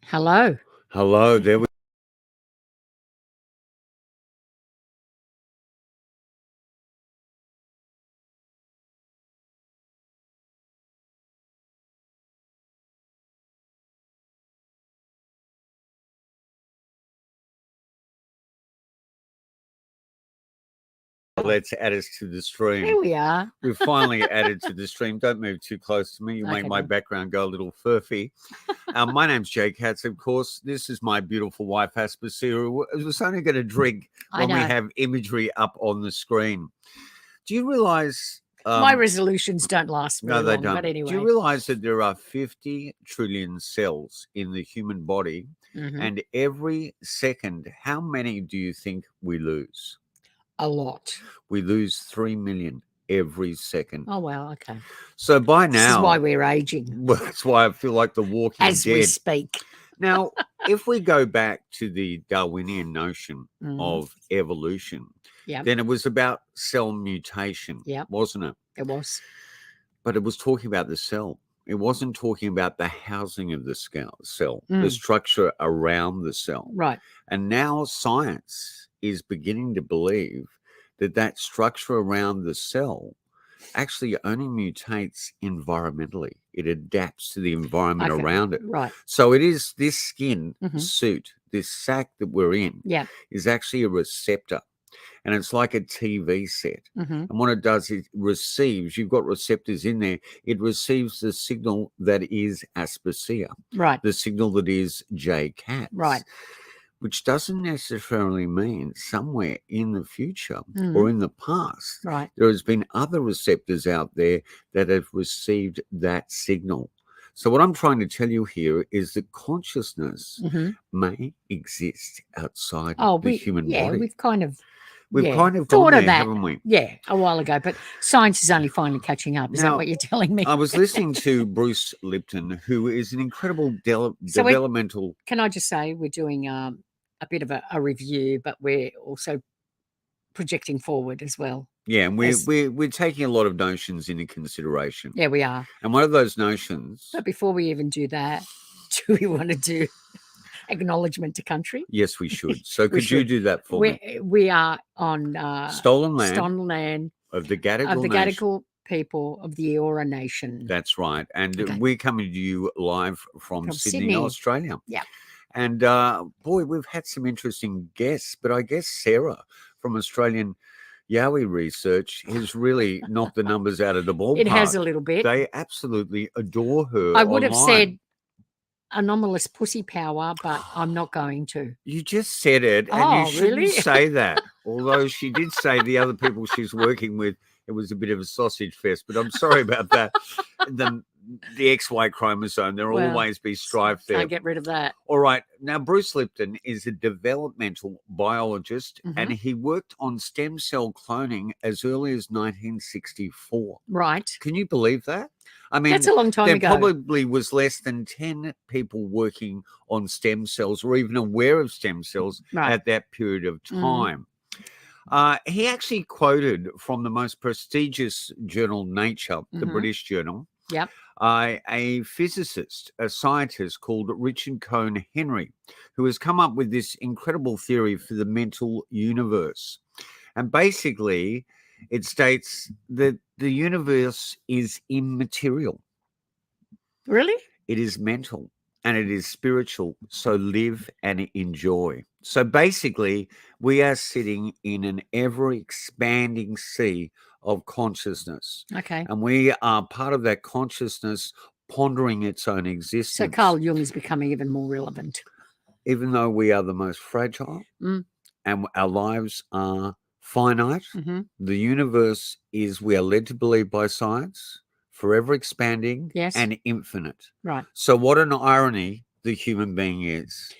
Hello. Hello, there we Let's add us to the Here stream. we are. We've finally added to the stream. Don't move too close to me. You make Okay, my then. background go a little furfy. My name's Jay Katz, of course. This is my beautiful wife, Aspasia, who was only going to drink I when we know. have imagery up on the screen. Do you realize... My resolutions don't last very no, they long, don't. but anyway. Do you realize that there are 50 trillion cells in the human body? Mhm. And every second, how many do you think we lose? A lot. We lose 3 million every second. Oh, well, okay. So by now... This is why we're aging. Well, that's why I feel like the Walking As we Dead. speak. Now, if we go back to the Darwinian notion Mhm. of evolution, Yep. then it was about cell mutation, Yep. wasn't it? It was. But it was talking about the cell. It wasn't talking about the housing of the cell, the structure around the cell. Right. And now science is beginning to believe that that structure around the cell actually only mutates environmentally. It adapts to the environment Okay. around it. Right. So it is this skin Mhm. suit, this sac that we're in, Yeah. is actually a receptor. And it's like a TV set. Mhm. And what it does is receives, you've got receptors in there, it receives the signal that is Aspasia, Right. the signal that is J Katz. Right. Which doesn't necessarily mean somewhere in the future Mhm. or in the past, Right. there has been other receptors out there that have received that signal. So what I'm trying to tell you here is that consciousness Mhm. may exist outside Oh, the human yeah, body. we've kind of We've yeah, kind of thought gone of there, that. haven't we? Yeah, a while ago, but science is only finally catching up. Is that Now, what you're telling me? I was listening to Bruce Lipton, who is an incredible So developmental... Can I just say we're doing a bit of a review, but we're also projecting forward as well. Yeah, and As- we're taking a lot of notions into consideration. Yeah, we are. And one of those notions... But before we even do that, do we want to do acknowledgement to country? Yes, we should. So We could you should. do that for me? We are on Stolen land stolen land of the of Gadigal the Nation. Gadigal people of the Eora Nation. That's right. And Okay. we're coming to you live from From Sydney, Sydney. Australia. Yeah. And boy, we've had some interesting guests, but I guess Sarah from Australian Yowie Research has really knocked the numbers out of the ballpark. It has a little bit. They absolutely adore her. I would have online. said anomalous pussy power, but I'm not going to. You just said it, and Oh, you shouldn't really? say that. Although she did say the other people she's working with, it was a bit of a sausage fest. But I'm sorry about that. The XY chromosome, there'll Well, always be strife there. Can't get rid of that. All right. Now, Bruce Lipton is a developmental biologist, and he worked on stem cell cloning as early as 1964. Right. Can you believe that? I mean, That's a long time there ago. probably was less than 10 people working on stem cells or even aware of stem cells Right. at that period of time. He actually quoted from the most prestigious journal, Nature, the British journal, Yep. a physicist, a scientist called Richard Cohn Henry, who has come up with this incredible theory for the mental universe. And basically, it states that the universe is immaterial. Really? It is mental and it is spiritual. So live and enjoy. So basically, we are sitting in an ever-expanding sea of consciousness. Okay. And we are part of that consciousness pondering its own existence. So Carl Jung is becoming even more relevant. Even though we are the most fragile and our lives are finite, the universe is, we are led to believe by science, forever expanding and infinite. Right. So what an irony the human being is.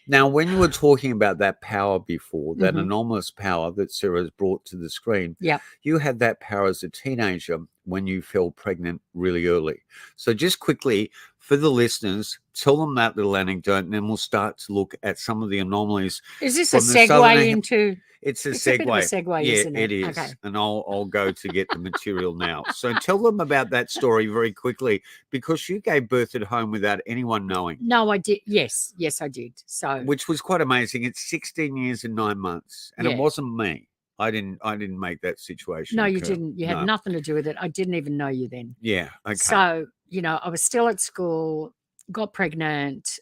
Now, when you were talking about that power before, that anomalous power that Sarah has brought to the screen, you had that power as a teenager when you fell pregnant really early. So just quickly, for the listeners, tell them that little anecdote, and then we'll start to look at some of the anomalies. Is this a segue into? It's a It's a bit of a segue. segue, Yeah, isn't it? it is. Okay. And I'll go to get the material now. So tell them about that story very quickly, because you gave birth at home without anyone knowing. No, I did. Yes, I did. So, which was quite amazing. It's 16 years and 9 months, and it wasn't me. I didn't make that situation. No, you occur. didn't. You had nothing to do with it. I didn't even know you then. Yeah. Okay. So, I was still at school, got pregnant,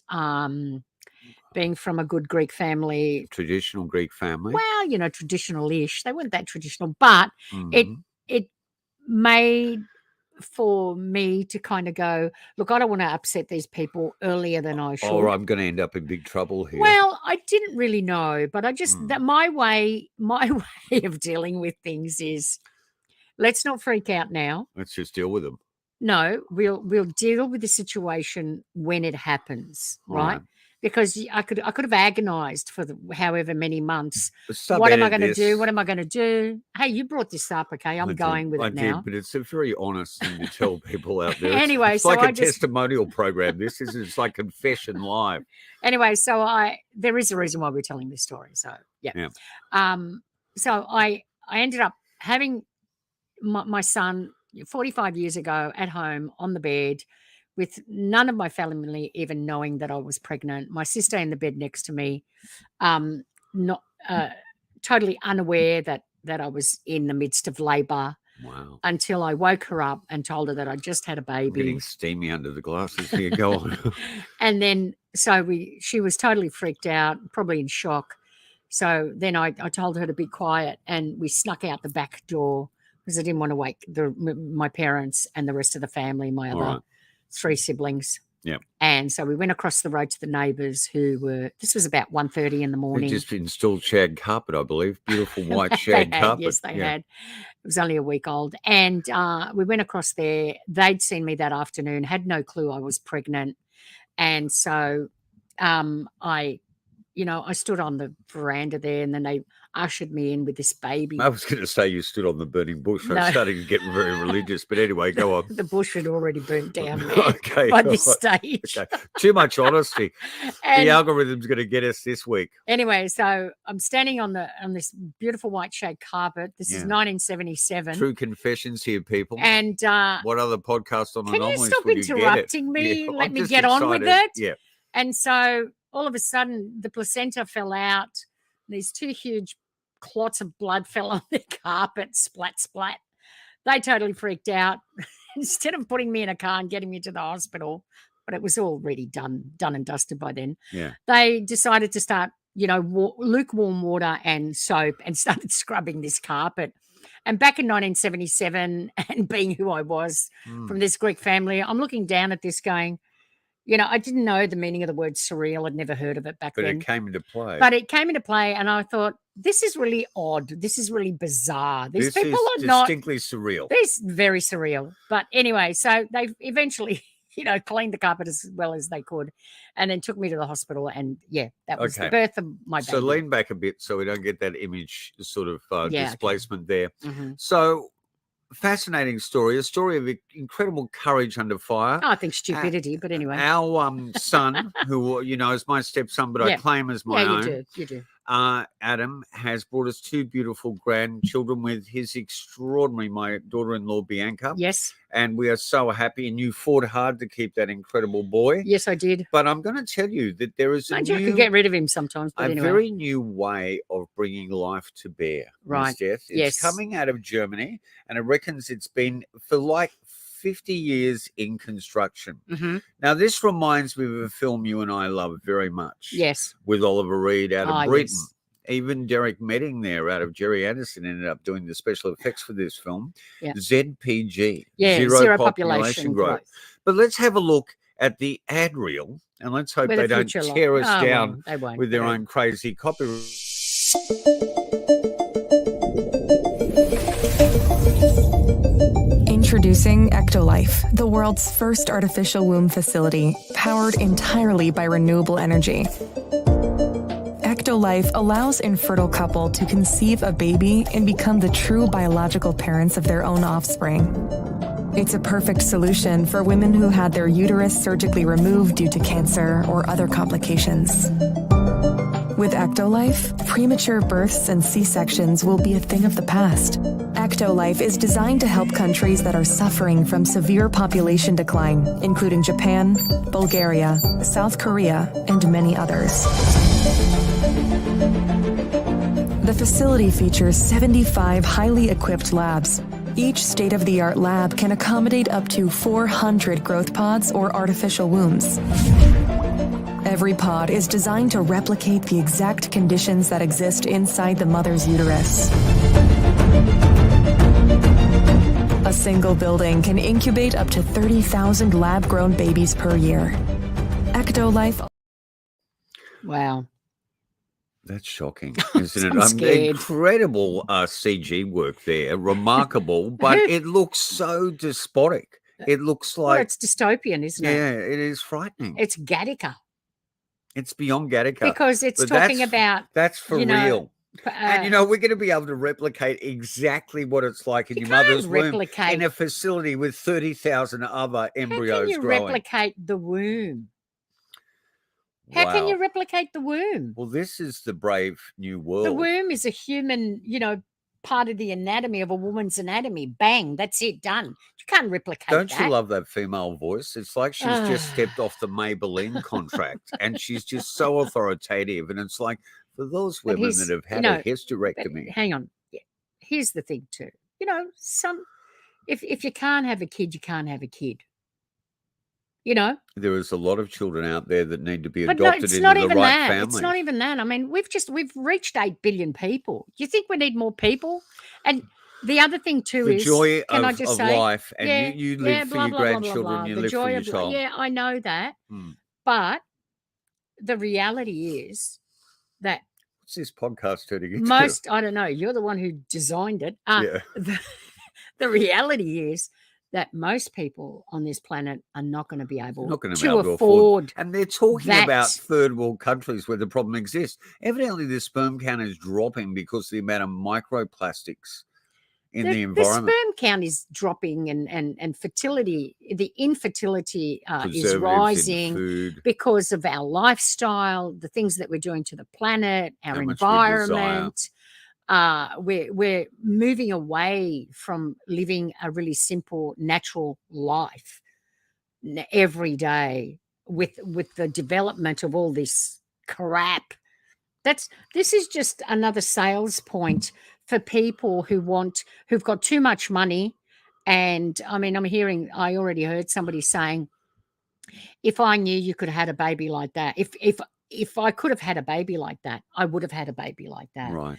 being from a good Greek family. Traditional Greek family. Well, traditional-ish. They weren't that traditional, but Mhm. it made for me to kind of go, look, I don't want to upset these people earlier than I should. Or I'm going to end up in big trouble here. Well, I didn't really know, but I just that my way of dealing with things is, let's not freak out now. Let's just deal with them. No, we'll deal with the situation when it happens, right? Because I could have agonized for however many months. What am I going to do? What am I going to do? Hey, you brought this up, okay? I'm going with it now. But it's a very honest thing to tell people out there. Anyway, it's like a testimonial program. It's like Confession Live. Anyway, so there is a reason why we're telling this story. So yeah. So I ended up having my son 45 years ago at home on the bed, with none of my family even knowing that I was pregnant. My sister in the bed next to me, not totally unaware that I was in the midst of labor. Wow. Until I woke her up and told her that I just had a baby. I'm getting steamy under the glasses here. Go on. And then she was totally freaked out, probably in shock. So then I told her to be quiet, and we snuck out the back door because I didn't want to wake my parents and the rest of the family, my other 3 siblings. Yeah. And so we went across the road to the neighbours this was about 1:30 in the morning. They just installed shag carpet, I believe. Beautiful white shag carpet. Yes, they had. It was only a week old. And we went across there. They'd seen me that afternoon, had no clue I was pregnant. And so I stood on the veranda there, and then they ushered me in with this baby. I was going to say you stood on the burning bush. I'm starting to get very religious, but anyway, go on. The bush had already burnt down there by this stage. Okay. Too much honesty. The algorithm's going to get us this week. Anyway, so I'm standing on this beautiful white shag carpet. This is 1977. True confessions here, people. And what other podcast on Anomalies? Can you stop interrupting me? Let me get on with it. Yeah. And so all of a sudden, the placenta fell out. These 2 huge clots of blood fell on the carpet, splat, splat. They totally freaked out. Instead of putting me in a car and getting me to the hospital, but it was already done and dusted by then. Yeah. They decided to start, lukewarm water and soap, and started scrubbing this carpet. And back in 1977, and being who I was from this Greek family, I'm looking down at this going, I didn't know the meaning of the word surreal. I'd never heard of it back then. But it came into play. And I thought, this is really odd. This is really bizarre. These people are not distinctly surreal. This is very surreal. But anyway, so they eventually, cleaned the carpet as well as they could, and then took me to the hospital. And that was the birth of my baby. So lean back a bit so we don't get that image sort of displacement there. Mm-hmm. So fascinating story, a story of incredible courage under fire. I think stupidity, but anyway. Our son, who, is my stepson, but I claim as my own. Yeah, you do. Adam has brought us 2 beautiful grandchildren with his extraordinary, my daughter-in-law, Bianca. Yes. And we are so happy, and you fought hard to keep that incredible boy. Yes, I did. But I'm going to tell you that there is I could get rid of him sometimes, but anyway. Very new way of bringing life to bear. Right. It's coming out of Germany, and it reckons it's been for like 50 years in construction. Mm-hmm. Now, this reminds me of a film you and I love very much. Yes. With Oliver Reed out of Britain. Yes. Even Derek Medding there out of Jerry Anderson ended up doing the special effects for this film. Yeah. ZPG. Zero population growth. But let's have a look at the ad reel, and let's hope they don't tear us down with their own crazy copyright. Introducing Ectolife, the world's first artificial womb facility, powered entirely by renewable energy. Ectolife allows infertile couple to conceive a baby and become the true biological parents of their own offspring. It's a perfect solution for women who had their uterus surgically removed due to cancer or other complications. With Ectolife, premature births and C-sections will be a thing of the past. Ectolife is designed to help countries that are suffering from severe population decline, including Japan, Bulgaria, South Korea, and many others. The facility features 75 highly equipped labs. Each state-of-the-art lab can accommodate up to 400 growth pods or artificial wombs. Every pod is designed to replicate the exact conditions that exist inside the mother's uterus. A single building can incubate up to 30,000 lab-grown babies per year. Ectolife. Wow. That's shocking, isn't I'm it? scared. Incredible CG work there, remarkable, but it looks so despotic. It looks Well, like, it's dystopian, isn't it? yeah, it is frightening. It's Gattaca. It's beyond Gattaca. Because it's But talking about... That's for you know, real. And, we're going to be able to replicate exactly what it's like in your mother's womb in a facility with 30,000 other embryos How can you growing. replicate the womb? How can you replicate the womb? Well, this is the brave new world. The womb is a human, part of the anatomy of a woman's anatomy. Bang, that's it, done. You can't replicate that. Don't you love that female voice? It's like she's just stepped off the Maybelline contract and she's just so authoritative. And it's like, for those women that have had a hysterectomy. Hang on. Yeah. Here's the thing too. If you can't have a kid, you can't have a kid. There is a lot of children out there that need to be But adopted it's into not the even right that. family. It's not even that. I mean, we've reached 8 billion people. Do you think we need more people? And the other thing too the is, joy can of, I just of say, life, and you live for your grandchildren, you the live for joy your of child. Yeah, I know that. But the reality is that What's this podcast turning into? I don't know. You're the one who designed it. The reality is that most people on this planet are not going to be able to afford. And they're talking about third world countries where the problem exists. Evidently, the sperm count is dropping because of the amount of microplastics in the environment. The sperm count is dropping, and fertility, the infertility is rising because of our lifestyle, the things that we're doing to the planet, our environment. We're moving away from living a really simple, natural life every day with the development of all this crap. This is just another sales point for people who've got too much money. And I mean, I already heard somebody saying, if I knew you could have had a baby like that, if I could have had a baby like that, I would have had a baby like that. Right.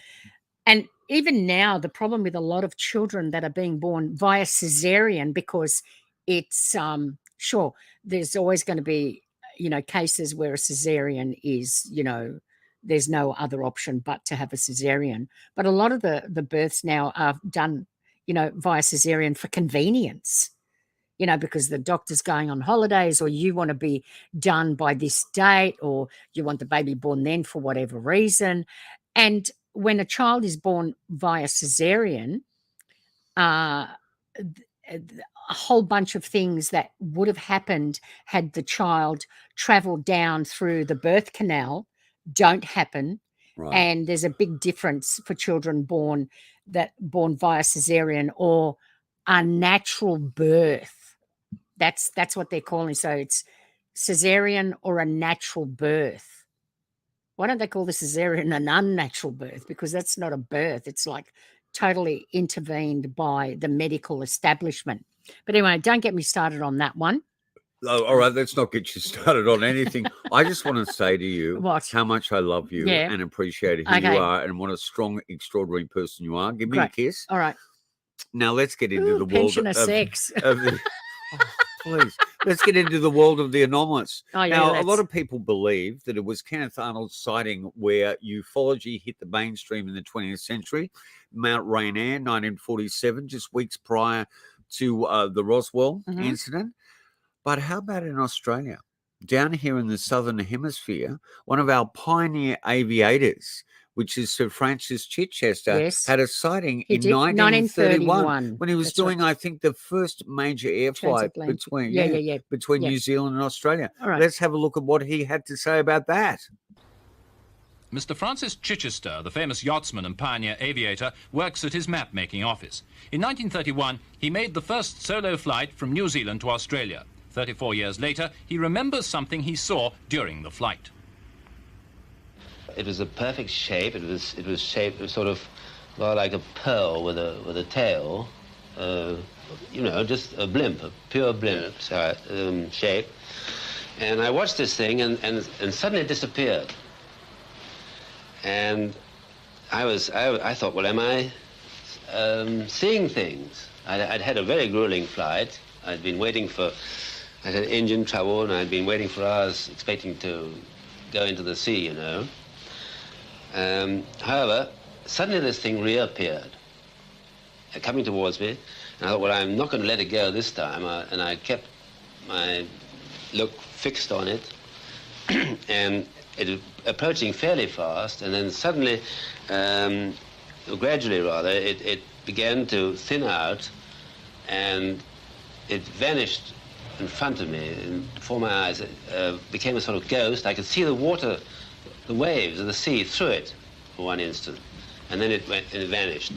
And even now, the problem with a lot of children that are being born via cesarean, because it's sure there's always going to be cases where a cesarean is there's no other option but to have a cesarean. But a lot of the births now are done via cesarean for convenience. Because the doctor's going on holidays, or you want to be done by this date, or you want the baby born then for whatever reason. And when a child is born via cesarean, a whole bunch of things that would have happened had the child traveled down through the birth canal don't happen. Right. And there's a big difference for children born via cesarean or a natural birth. That's what they're calling. So it's cesarean or a natural birth. Why don't they call the cesarean an unnatural birth? Because that's not a birth. It's like totally intervened by the medical establishment. But anyway, don't get me started on that one. Oh, all right, let's not get you started on anything. I just want to say to you how much I love you and appreciate who you are and what a strong, extraordinary person you are. Give me a kiss. All right. Now let's get into the world of sex. Please, let's get into the world of the anomalous. Now, a lot of people believe that it was Kenneth Arnold's sighting where ufology hit the mainstream in the 20th century. Mount Rainier, 1947, just weeks prior to the Roswell incident. But how about in Australia? Down here in the Southern Hemisphere, one of our pioneer aviators which is Sir Francis Chichester, Yes. had a sighting He in did, 1931 1931. when he was That's doing, right. I think, the first major air flight Transatlantic. between Yeah. between Yeah. New Zealand and Australia. All right. Let's have a look at what he had to say about that. Mr. Francis Chichester, the famous yachtsman and pioneer aviator, works at his map-making office. In 1931, he made the first solo flight from New Zealand to Australia. 34 years later, he remembers something he saw during the flight. It was a perfect shape. It was shaped sort of like a pearl with a tail. Just a blimp, a pure blimp shape. And I watched this thing, and suddenly it disappeared. And I thought, well, am I seeing things? I'd had a very grueling flight. I'd had engine trouble, and I'd been waiting for hours, expecting to go into the sea, However, suddenly this thing reappeared, coming towards me. And I thought, well, I'm not going to let it go this time. And I kept my look fixed on it. And it was approaching fairly fast. And then suddenly, gradually rather, it began to thin out. And it vanished in front of me, and before my eyes. It became a sort of ghost. I could see the water, the waves of the sea through it for one instant, and then it vanished.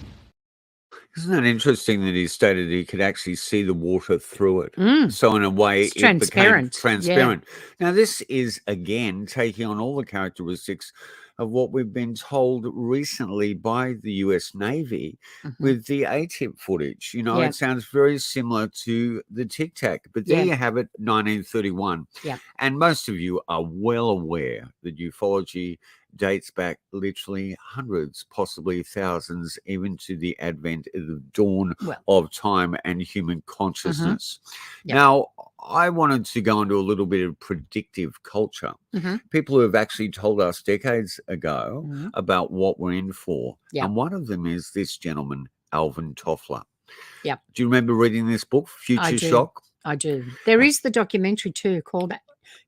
Isn't that interesting that he stated he could actually see the water through it? So in a way, It's transparent. Became transparent. Yeah. Now, this is, again, taking on all the characteristics of what we've been told recently by the US Navy with the ATIP footage. It sounds very similar to the Tic Tac, but there you have it, 1931. Yeah. And most of you are well aware that ufology dates back literally hundreds, possibly thousands, even to the advent of the dawn of time and human consciousness. Yep. Now, I wanted to go into a little bit of predictive culture. People who have actually told us decades ago about what we're in for. Yep. And one of them is this gentleman, Alvin Toffler. Yep. Do you remember reading this book, Future Shock? I do. There is the documentary too called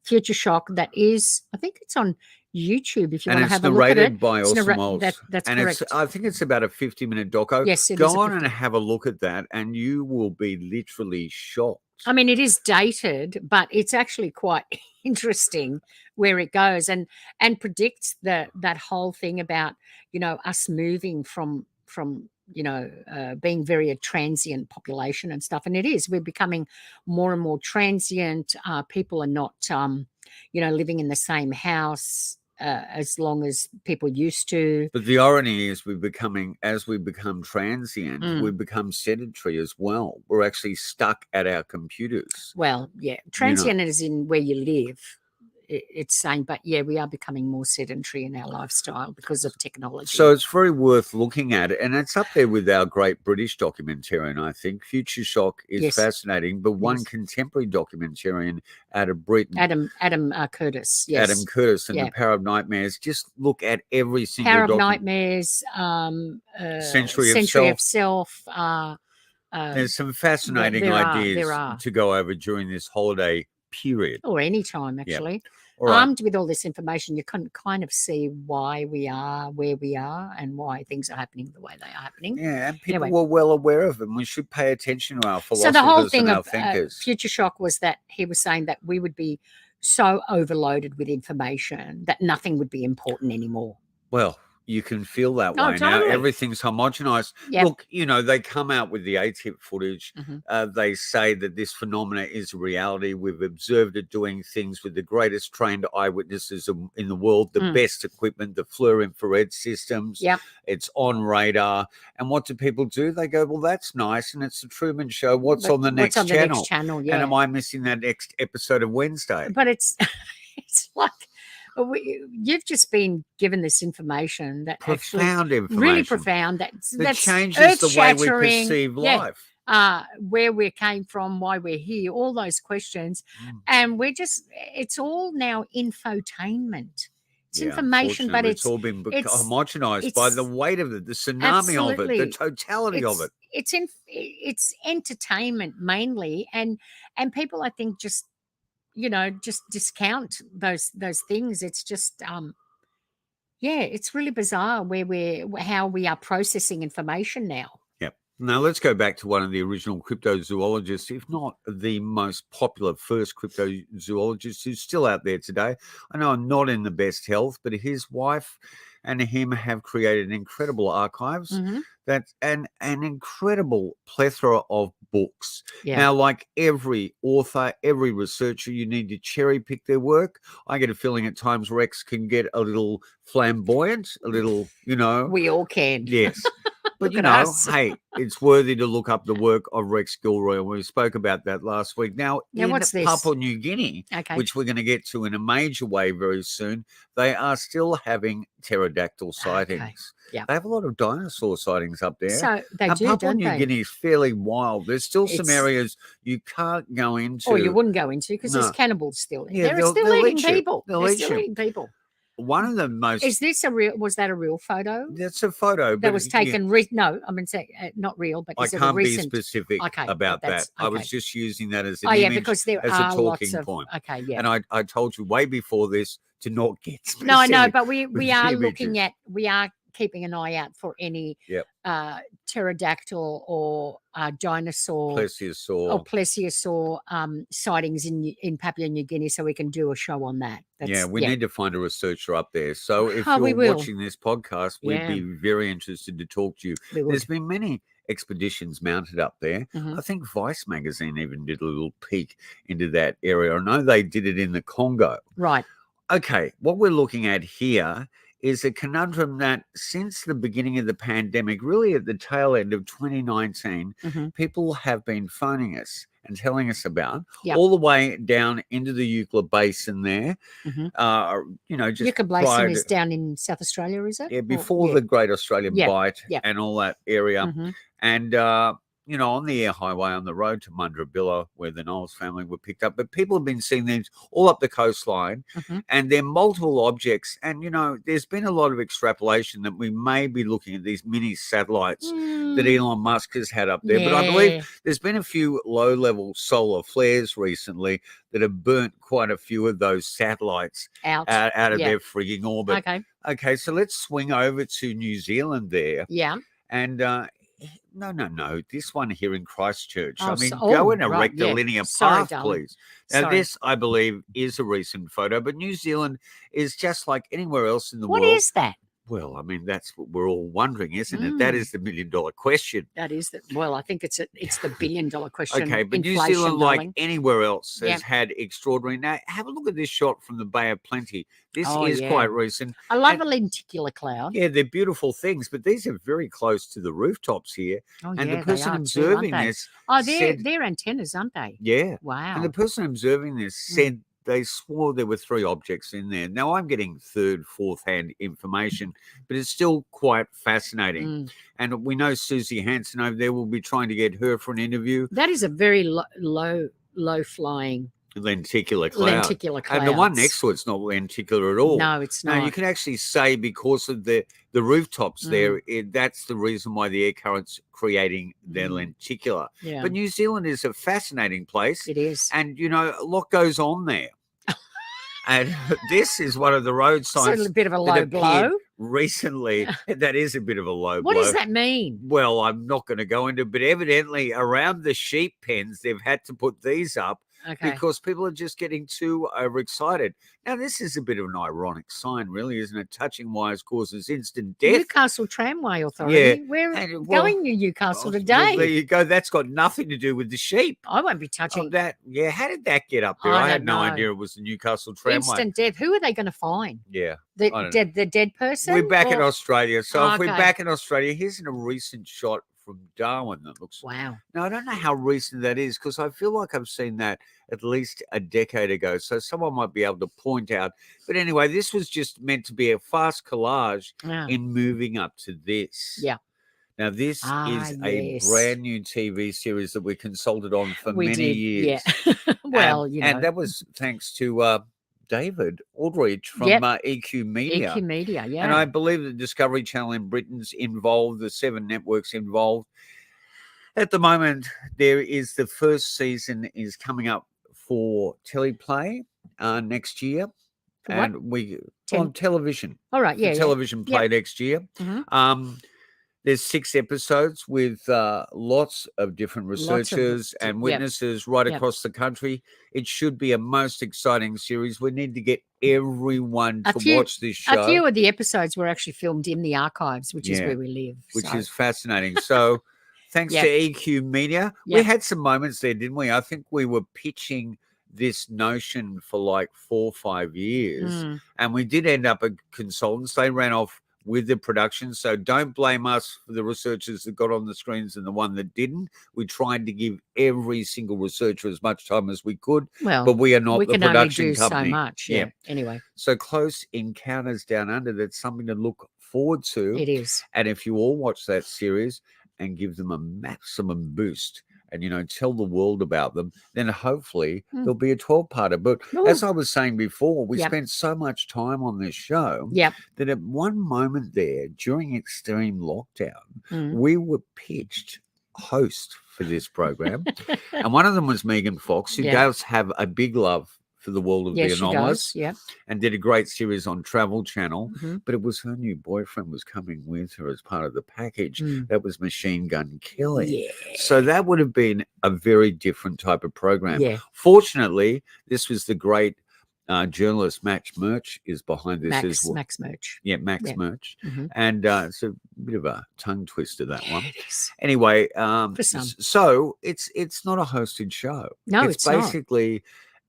Future Shock that is, I think it's on YouTube if you want to have a look at it. And it's narrated by Orson Welles. That's and correct. I think it's about a 50-minute doco. Yes, it is. Go on and have a look at that, and you will be literally shocked. I mean, it is dated, but it's actually quite interesting where it goes and predicts that whole thing about, us moving from being very a transient population and stuff. And it is. We're becoming more and more transient. People are not, living in the same house as long as people used to. But the irony is as we become transient, we become sedentary as well. We're actually stuck at our computers. Well, yeah. Transient is in where you live. It's saying, but yeah, we are becoming more sedentary in our lifestyle because of technology. So it's very worth looking at it, and it's up there with our great British documentarian. I think Future Shock is fascinating, but one contemporary documentarian out of Britain, Adam Curtis, yes, Adam Curtis, and the Power of Nightmares. Just look at every single Power of Nightmares, Century of Self. There's some fascinating ideas to go over during this holiday period, or any time actually. Yep. Right. Armed with all this information, you can kind of see why we are where we are and why things are happening the way they are happening. Yeah, and people were well aware of them. We should pay attention to our philosophers so the whole thing and our of thinkers. Future Shock was that he was saying that we would be so overloaded with information that nothing would be important anymore. Well, you can feel that way totally. now. Everything's homogenized. Yep. Look, they come out with the ATIP footage. They say that this phenomena is a reality. We've observed it doing things with the greatest trained eyewitnesses in the world, the best equipment, the FLIR infrared systems. Yep. It's on radar. And what do people do? They go, well, that's nice. And it's the Truman Show. What's on the next channel? Next channel, yeah. And am I missing that next episode of Wednesday? But it's like, you've just been given this information that profound information, really profound. That changes the way we perceive life. Where we came from, why we're here, all those questions, and it's all now infotainment. It's information, but it's all been homogenized by the weight of it, the tsunami of it, the totality of it. It's entertainment mainly, and people, I think, just discount those things. It's just Yeah, it's really bizarre how we are processing information now. Yep. Now let's go back to one of the original cryptozoologists, if not the most popular first cryptozoologist who's still out there today. I know I'm not in the best health, but his wife and him have created incredible archives. That's an incredible plethora of books. Yeah. Now, like every author, every researcher, you need to cherry pick their work. I get a feeling at times Rex can get a little flamboyant, a little, We all can. Yes. But, Look at us. hey, it's worthy to look up the work of Rex Gilroy, and we spoke about that last week. Now, in what's this? Papua New Guinea, which we're going to get to in a major way very soon, they are still having pterodactyl sightings. Yeah. They have a lot of dinosaur sightings up there. So they do, Papua don't New they? Guinea is fairly wild. There's still some areas you can't go into. Or you wouldn't go into because No. there's cannibals still. Yeah, They're still eating eat you. people. They'll They're eat still you. eating people. One of the most... Was that a real photo? That's a photo. That but was taken... No, I mean, not real, but I is it a can't be recent... specific about that. I was just using that as an image, because there as are a lots talking of... point. Okay, yeah. And I told you way before this to not get specific. No, I know, but we with are images. looking at... We are keeping an eye out for any pterodactyl or dinosaur... plesiosaur sightings in Papua New Guinea, so we can do a show on that. We need to find a researcher up there. So if we you're will. watching this podcast, we'd be very interested to talk to you. There's been many expeditions mounted up there. I think Vice magazine even did a little peek into that area. I know they did it in the Congo. Right. Okay, what we're looking at here is a conundrum that since the beginning of the pandemic, really at the tail end of 2019, people have been phoning us and telling us about, all the way down into the Eucla Basin there. Just Eucla Basin is down in South Australia, is it? Yeah, before the Great Australian Bight and all that area. And, on the air highway on the road to Mundrabilla, where the Knowles family were picked up. But people have been seeing these all up the coastline, and they're multiple objects. And, there's been a lot of extrapolation that we may be looking at these mini satellites that Elon Musk has had up there. But I believe there's been a few low-level solar flares recently that have burnt quite a few of those satellites out of their frigging orbit. Okay, so let's swing over to New Zealand there. Yeah. And no. This one here in Christchurch. Go and erect a linear path, please. Now, this, I believe, is a recent photo, but New Zealand is just like anywhere else in the world. What is that? Well, that's what we're all wondering, isn't it? That is the million-dollar question. That is I think it's the billion-dollar question. Okay, but New Zealand, like anywhere else, has had extraordinary. Now, have a look at this shot from the Bay of Plenty. This is quite recent. I love a lenticular cloud. Yeah, they're beautiful things, but these are very close to the rooftops here. Oh, and the person observing this, they're antennas, aren't they? Yeah. Wow. And the person observing this said they swore there were 3 objects in there. Now, I'm getting third, fourth-hand information, but it's still quite fascinating. And we know Susie Hansen over there will be trying to get her for an interview. That is a very low-flying lenticular cloud. Lenticular And the one next to it's not lenticular at all. No, it's not. Now, you can actually say because of the rooftops there, that's the reason why the air current's creating their lenticular. Yeah. But New Zealand is a fascinating place. It is. And, a lot goes on there. And this is one of the road signs. It's a bit of a low blow. Recently, that is a bit of a low blow. What does that mean? Well, I'm not going to go into it, but evidently around the sheep pens, they've had to put these up because people are just getting too overexcited. Now, this is a bit of an ironic sign, really, isn't it? Touching wires causes instant death. Newcastle Tramway Authority. Yeah. We're going to Newcastle today. Well, there you go. That's got nothing to do with the sheep. I won't be touching that. Yeah, how did that get up there? I had no idea it was the Newcastle Tramway. Instant death. Who are they going to find? Yeah. The dead person? We're back in Australia. So if we're back in Australia, here's a recent shot from Darwin that looks... Wow. Now, I don't know how recent that is because I feel like I've seen that at least a decade ago. So someone might be able to point out. But anyway, this was just meant to be a fast collage in moving up to this. Yeah. Now, this is a brand new TV series that we consulted on for many years. Yeah. Well, And that was thanks to... David Aldridge from EQ Media. EQ Media, yeah. And I believe the Discovery Channel in Britain's involved, the 7 networks involved. At the moment, there is the first season is coming up for teleplay next year. For what? and we Ten- on television. All right. For Yeah. television play next year. Mhm. There's 6 episodes with lots of different Lots of researchers and yep. witnesses right Yep. across the country. It should be a most exciting series. We need to get everyone to watch this show. A few of the episodes were actually filmed in the archives, which is Yeah, where we live. which so. is fascinating. So thanks Yep. to EQ Media. We Yep. had some moments there, didn't we? I think we were pitching this notion for like 4 or 5 years, Mm. and we did end up at consultants. They ran off with the production, so don't blame us for the researchers that got on the screens and the one that didn't. We tried to give every single researcher as much time as we could, Well, but we are not we the can only production do company. so much. Yeah. Anyway, So Close Encounters Down Under, that's something to look forward to. it is. And if you all watch that series and give them a maximum boost and, tell the world about them, then hopefully there'll be a 12-parter. But as I was saying before, we spent so much time on this show that at one moment there during extreme lockdown, we were pitched host for this program. And one of them was Megan Fox, who does have a big love for the world of the Anomalous, and did a great series on Travel Channel. But it was her new boyfriend was coming with her as part of the package. That was Machine Gun Kelly. So that would have been a very different type of program. Fortunately, this was the great journalist Max Murch is behind this as well. Max Murch. Yeah, Max Murch. And it's a bit of a tongue twister, that one. It is. Anyway, For some. so it's not a hosted show. No, it's not. basically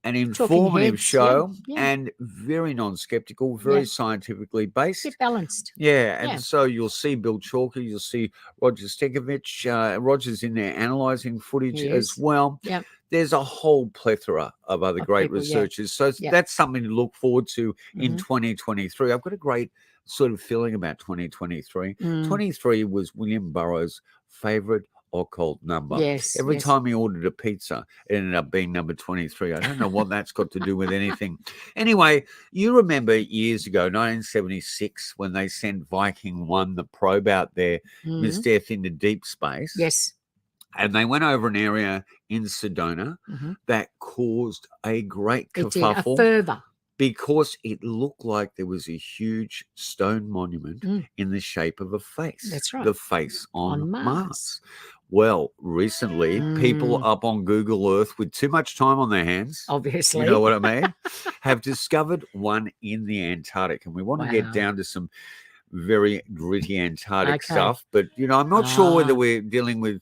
an Talking informative heads, show yeah. and very non-skeptical, very scientifically based. Bit balanced. Yeah, and so you'll see Bill Chalker, you'll see Roger Stekovich. Roger's in there analysing footage as well. Yep. There's a whole plethora of other great people, researchers. So that's something to look forward to in 2023. I've got a great sort of feeling about 2023. 23 was William Burroughs' favourite occult number. Every time he ordered a pizza, it ended up being number 23. I don't know what that's got to do with anything. Anyway, you remember years ago, 1976, when they sent Viking 1, the probe out there, Miss Death into deep space. Yes. And they went over an area in Sedona that caused a great kerfuffle. It did, a fervour. Because it looked like there was a huge stone monument in the shape of a face. That's right. The face on Mars. Mars. Well, recently, people up on Google Earth with too much time on their hands, obviously, you know what I mean, have discovered one in the Antarctic. And we want to get down to some very gritty Antarctic stuff. But, I'm not sure whether we're dealing with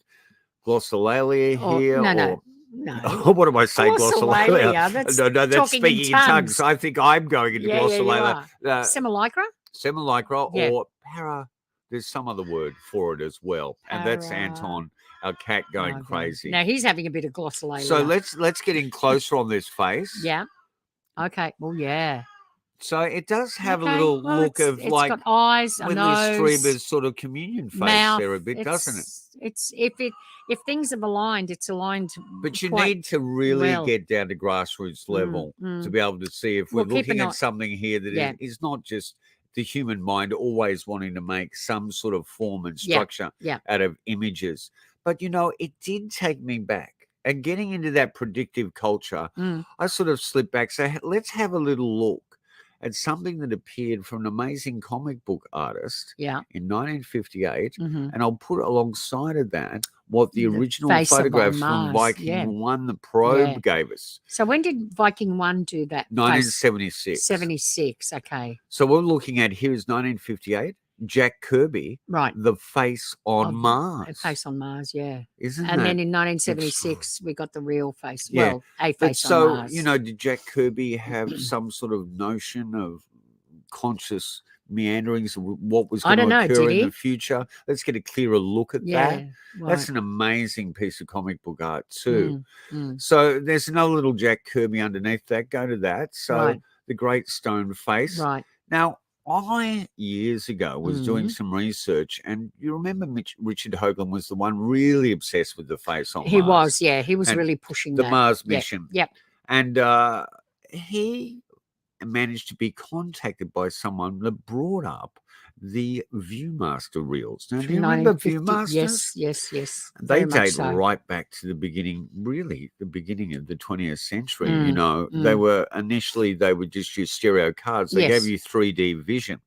glossolalia here or... No. What am I saying? Glossolalia. That's speaking in tongues. I think I'm going into glossolalia. Simulacra? Or para. There's some other word for it as well. And that's Anton, our cat, going crazy. Now he's having a bit of glossolalia. So let's get in closer on this face. Yeah. Okay. Well, yeah. So it does have a little look of it's like got eyes, a nose, Streber's sort of communion face mouth, there a bit, doesn't it? It's if things have aligned, it's aligned. But you need to really get down to grassroots level to be able to see if we're looking at something here that is not just the human mind always wanting to make some sort of form and structure out of images. But it did take me back. And getting into that predictive culture, I sort of slipped back. So let's have a little look at something that appeared from an amazing comic book artist in 1958. And I'll put alongside of that what the original photographs from Viking 1, the probe, gave us. So when did Viking 1 do that? 1976. 76, okay. So what we're looking at here is 1958. Jack Kirby, the face on Mars. A face on Mars, yeah. Isn't and that? then in 1976, we got the real face. Yeah. Well, a face on Mars. Did Jack Kirby have some sort of notion of conscious meanderings of what was going to occur in the future? Let's get a clearer look at that. That's an amazing piece of comic book art too. So there's another little Jack Kirby underneath that. Go to that. So the great stone face. Right. Now, I, years ago, was doing some research, and you remember Richard Hoagland was the one really obsessed with the face on Mars. He was, yeah. He was really pushing the Mars mission. Yep. And he managed to be contacted by someone that brought up the Viewmaster reels. Now, do From you remember 1950. Viewmasters? Yes. They Very much date so. right back to the beginning, really, the beginning of the 20th century. Mm, You know, they were just use stereo cards. They gave Yes. you 3D vision.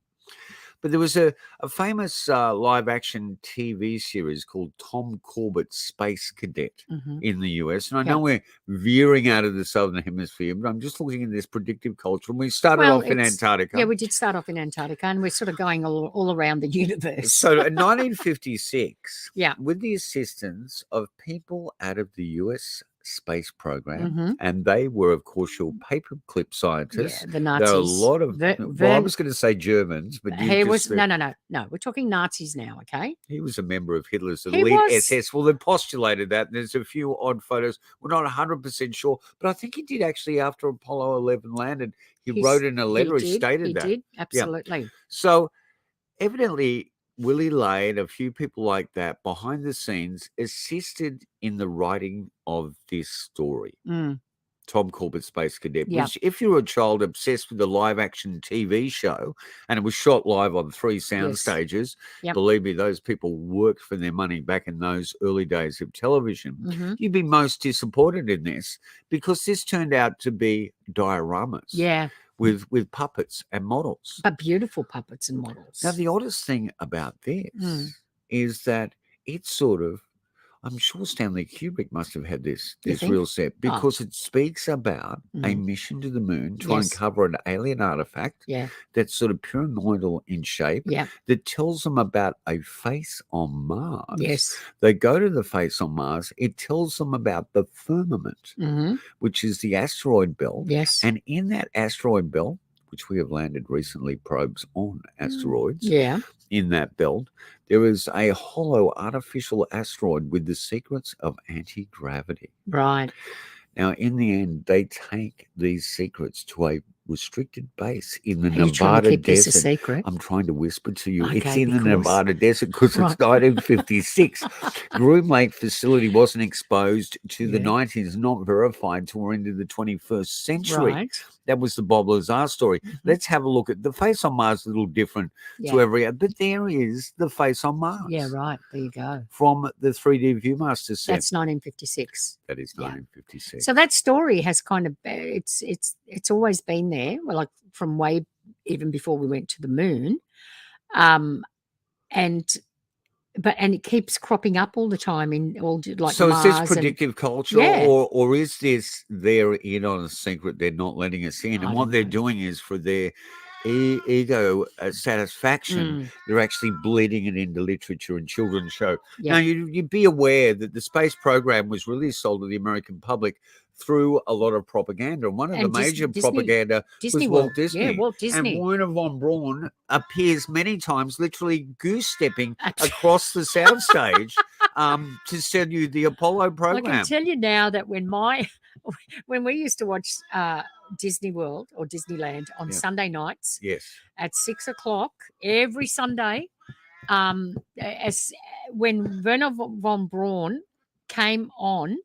But there was a famous live-action TV series called Tom Corbett's Space Cadet in the US. And I know we're veering out of the Southern Hemisphere, but I'm just looking at this predictive culture. And we started off in Antarctica. Yeah, we did start off in Antarctica, and we're sort of going all around the universe. So in 1956, Yeah. with the assistance of people out of the US space program, Mhm. and they were, of course, your paperclip scientists. Yeah, the Nazis. There are a lot of, well, I was going to say Germans, but you He just was said, no. We're talking Nazis now, okay? he was a member of Hitler's He elite was. SS. Well, they postulated that, and there's a few odd photos. We're not 100% sure, but I think he did actually after Apollo 11 landed. He wrote in a letter, he stated that. He did, absolutely. So evidently, Willie Lay and a few people like that behind the scenes assisted in the writing of this story. Tom Corbett's Space Cadet, which if you're a child obsessed with the live action TV show, and it was shot live on 3 sound stages, believe me, those people worked for their money back in those early days of television. You'd be most disappointed in this because this turned out to be dioramas. Yeah. With puppets and models. But beautiful puppets and models. Now, the oddest thing about this is that it's sort of, I'm sure Stanley Kubrick must have had this reel set because it speaks about a mission to the moon to uncover an alien artifact that's sort of pyramidal in shape that tells them about a face on Mars. Yes. They go to the face on Mars. It tells them about the firmament, which is the asteroid belt. Yes. And in that asteroid belt, which we have landed recently probes on asteroids. In that belt, there is a hollow artificial asteroid with the secrets of anti-gravity. Right. Now, in the end, they take these secrets to a restricted base in the Are you trying Nevada to keep desert. this a secret? I'm trying to whisper to you. Okay, it's in the because- Nevada desert because it's 1956. Groom Lake facility wasn't exposed to the 90s, not verified till we're into the 21st century. Right. That was the Bob Lazar story. Let's have a look at the face on Mars. A little different to every, but there is the face on Mars. Yeah, right. There you go. From the 3D Viewmaster set. That's 1956. That is 1956. So that story has kind of it's always been there. Well, like from way even before we went to the moon, and it keeps cropping up all the time in all like so Mars. Is this predictive culture, Yeah. or is this they're in on a secret they're not letting us in, and what they're doing is for their ego satisfaction, they're actually bleeding it into literature and children's show. Now, you'd be aware that the space program was really sold to the American public through a lot of propaganda. And one of the major propaganda was Walt Disney. Yeah, Walt Disney. And Werner von Braun appears many times literally goose-stepping across the soundstage to sell you the Apollo program. I can tell you now that when we used to watch Disney World or Disneyland on Sunday nights at 6:00 every Sunday, as when Werner von Braun came on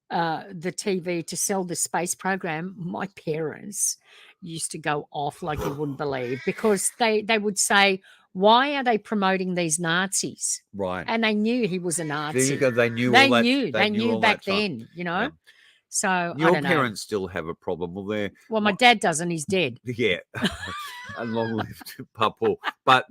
the TV to sell the space program, my parents used to go off like you wouldn't believe, because they would say, why are they promoting these Nazis? Right. And they knew he was a Nazi. There you go. They knew back then, you know. Yeah. So your I don't know. parents still have a problem. Well, my dad doesn't. He's dead. Yeah. And long-lived Papa. But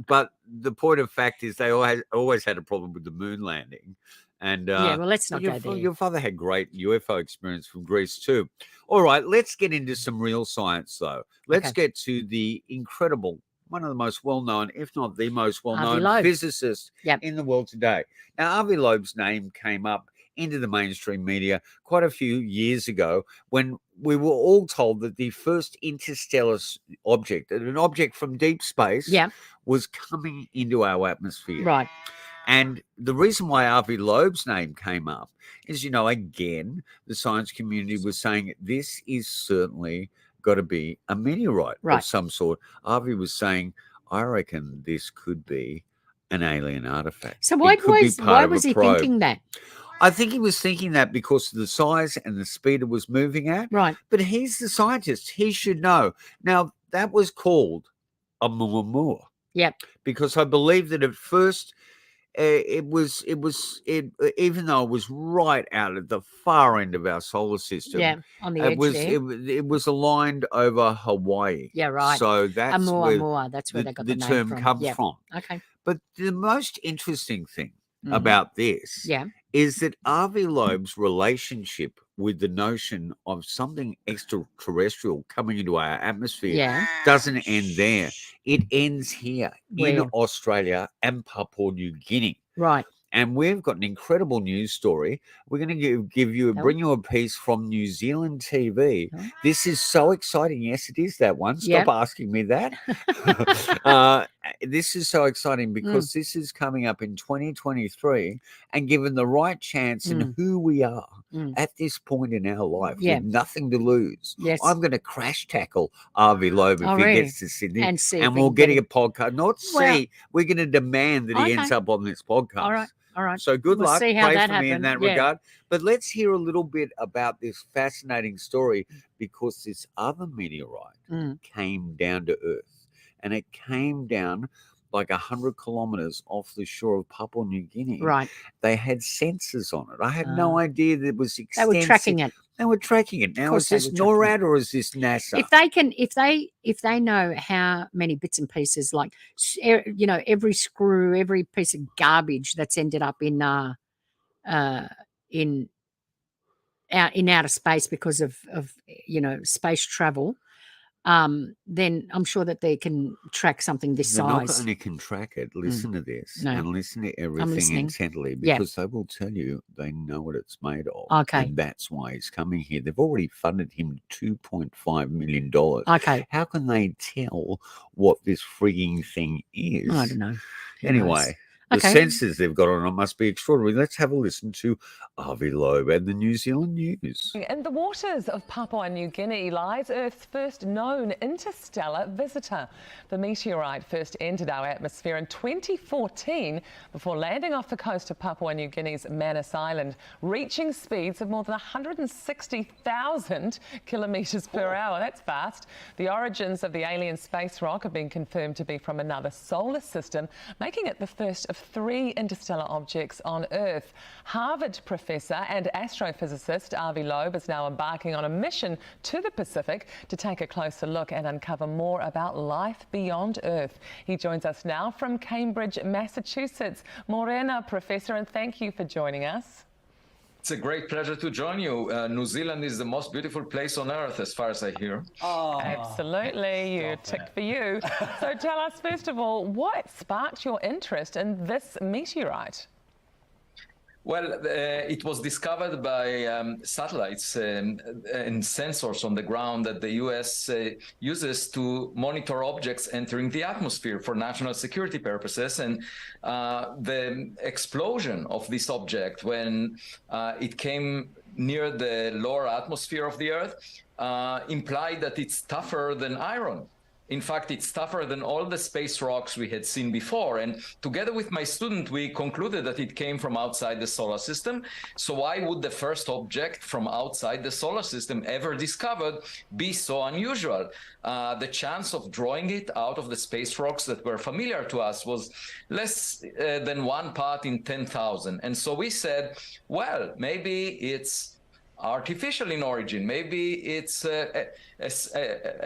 the point of fact is they always had a problem with the moon landing. And well, let's not go there. Your father had great UFO experience from Greece too. All right, let's get into some real science though. Let's get to the incredible, one of the most well-known, if not the most well-known physicist in the world today. Now, Avi Loeb's name came up into the mainstream media quite a few years ago when we were all told that the first interstellar object, an object from deep space, was coming into our atmosphere. Right. And the reason why Avi Loeb's name came up is, again, the science community was saying this is certainly got to be a meteorite of some sort. Avi was saying, I reckon this could be an alien artifact. So why was he thinking that? I think he was thinking that because of the size and the speed it was moving at. Right. But he's the scientist. He should know. Now, that was called a Muamua. Yep. Because I believe that at first even though it was right out at the far end of our solar system, Yeah, on the edge there. it was aligned over Hawaii. Yeah, right. So that's where that's where they got the name term from. comes Yep. from. Okay. But the most interesting thing about this is that Avi Loeb's relationship with the notion of something extraterrestrial coming into our atmosphere doesn't end there. It ends here in Australia and Papua New Guinea. Right. And we've got an incredible news story. We're going to bring you a piece from New Zealand TV. Oh. This is so exciting. Yes, it is that one. Stop asking me that. This is so exciting because this is coming up in 2023, and given the right chance in who we are at this point in our life with nothing to lose, I'm going to crash tackle Avi Loeb if he gets to Sydney, and we'll get a podcast. We're going to demand that he ends up on this podcast. All right. So good luck. See how Pray that for me in happened. that regard. But let's hear a little bit about this fascinating story, because this other meteorite came down to Earth, and it came down like 100 kilometers off the shore of Papua New Guinea. Right. They had sensors on it. I had no idea that it was extensive. They were tracking it. They were tracking it. Now, is this NORAD or is this NASA? If they know how many bits and pieces, like, every screw, every piece of garbage that's ended up in outer space because of space travel, then I'm sure that they can track something this size. Not only can track it, listen to this and listen to everything listening. intently, because they will tell you they know what it's made of. Okay. And that's why he's coming here. They've already funded him $2.5 million. Okay. How can they tell what this frigging thing is? I don't know. Anyway. The sensors they've got on it must be extraordinary. Let's have a listen to Avi Loeb and the New Zealand News. In the waters of Papua New Guinea lies Earth's first known interstellar visitor. The meteorite first entered our atmosphere in 2014 before landing off the coast of Papua New Guinea's Manus Island, reaching speeds of more than 160,000 kilometres per hour. That's fast. The origins of the alien space rock have been confirmed to be from another solar system, making it the first of 3 interstellar objects on Earth. Harvard professor and astrophysicist Avi Loeb is now embarking on a mission to the Pacific to take a closer look and uncover more about life beyond Earth. He joins us now from Cambridge, Massachusetts. Morena, Professor, and thank you for joining us. It's a great pleasure to join you. New Zealand is the most beautiful place on Earth, as far as I hear. Oh, absolutely. You tick for you. So tell us, first of all, what sparked your interest in this meteorite? Well, it was discovered by satellites and sensors on the ground that the U.S. uses to monitor objects entering the atmosphere for national security purposes. And the explosion of this object when it came near the lower atmosphere of the Earth implied that it's tougher than iron. In fact, it's tougher than all the space rocks we had seen before. And together with my student, we concluded that it came from outside the solar system. So why would the first object from outside the solar system ever discovered be so unusual? The chance of drawing it out of the space rocks that were familiar to us was less than 1 part in 10,000. And so we said, well, maybe it's artificial in origin. Maybe it's a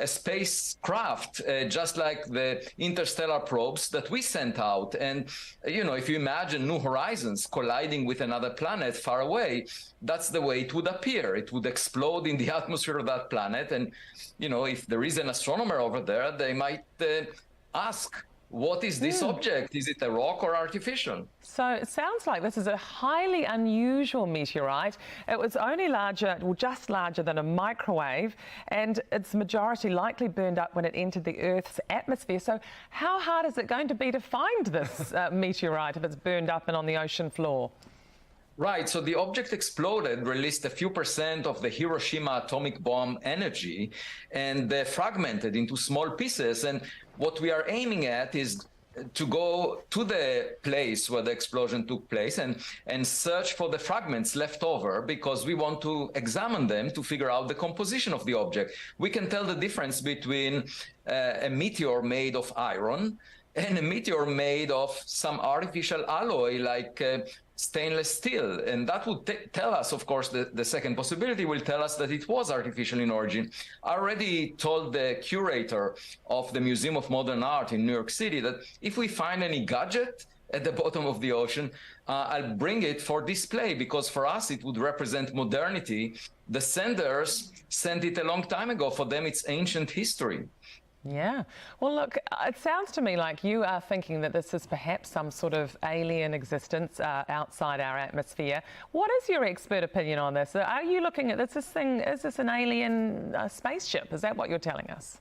spacecraft, just like the interstellar probes that we sent out. And, if you imagine New Horizons colliding with another planet far away, that's the way it would appear. It would explode in the atmosphere of that planet. And, if there is an astronomer over there, they might ask, what is this object? Is it a rock or artificial? So it sounds like this is a highly unusual meteorite. It was only just larger than a microwave, and its majority likely burned up when it entered the Earth's atmosphere. So how hard is it going to be to find this meteorite if it's burned up and on the ocean floor? Right. So the object exploded, released a few % of the Hiroshima atomic bomb energy, and fragmented into small pieces. And what we are aiming at is to go to the place where the explosion took place and search for the fragments left over, because we want to examine them to figure out the composition of the object. We can tell the difference between a meteor made of iron and a meteor made of some artificial alloy like stainless steel. And that would tell us, of course, the second possibility will tell us that it was artificial in origin. I already told the curator of the Museum of Modern Art in New York City that if we find any gadget at the bottom of the ocean, I'll bring it for display, because for us it would represent modernity. The senders sent it a long time ago. For them, it's ancient history. Yeah. Well, look, it sounds to me like you are thinking that this is perhaps some sort of alien existence outside our atmosphere. What is your expert opinion on this? Are you looking at this thing, is this an alien spaceship? Is that what you're telling us?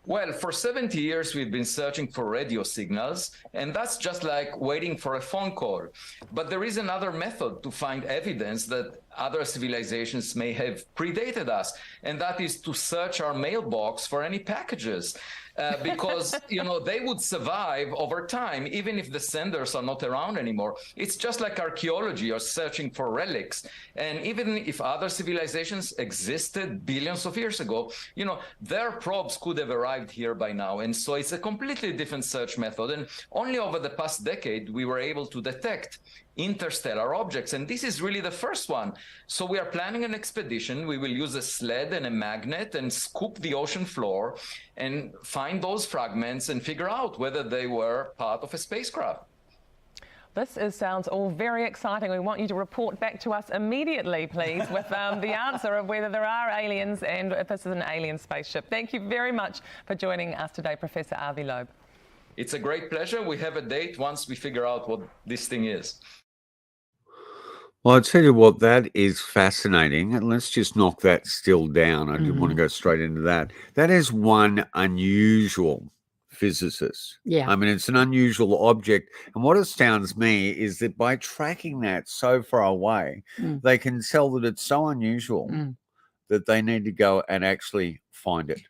Well, for 70 years, we've been searching for radio signals, and that's just like waiting for a phone call. But there is another method to find evidence that other civilizations may have predated us, and that is to search our mailbox for any packages. Because, you know, they would survive over time, even if the senders are not around anymore. It's just like archaeology or searching for relics. And even if other civilizations existed billions of years ago, you know, their probes could have arrived here by now. And so it's a completely different search method. And only over the past decade, we were able to detect interstellar objects, and this is really the first one. So we are planning an expedition. We will use a sled and a magnet and scoop the ocean floor and find those fragments and figure out whether they were part of a spacecraft. Sounds all very exciting. We want you to report back to us immediately, please, with the answer of whether there are aliens and if this is an alien spaceship. Thank you very much for joining us today, Professor Avi Loeb. It's a great pleasure. We have a date once we figure out what this thing is. Well, I'll tell you what, that is fascinating. And let's just knock that still down. I didn't want to go straight into that. That is one unusual physicist. Yeah. I mean, it's an unusual object. And what astounds me is that by tracking that so far away, they can tell that it's so unusual that they need to go and actually find it.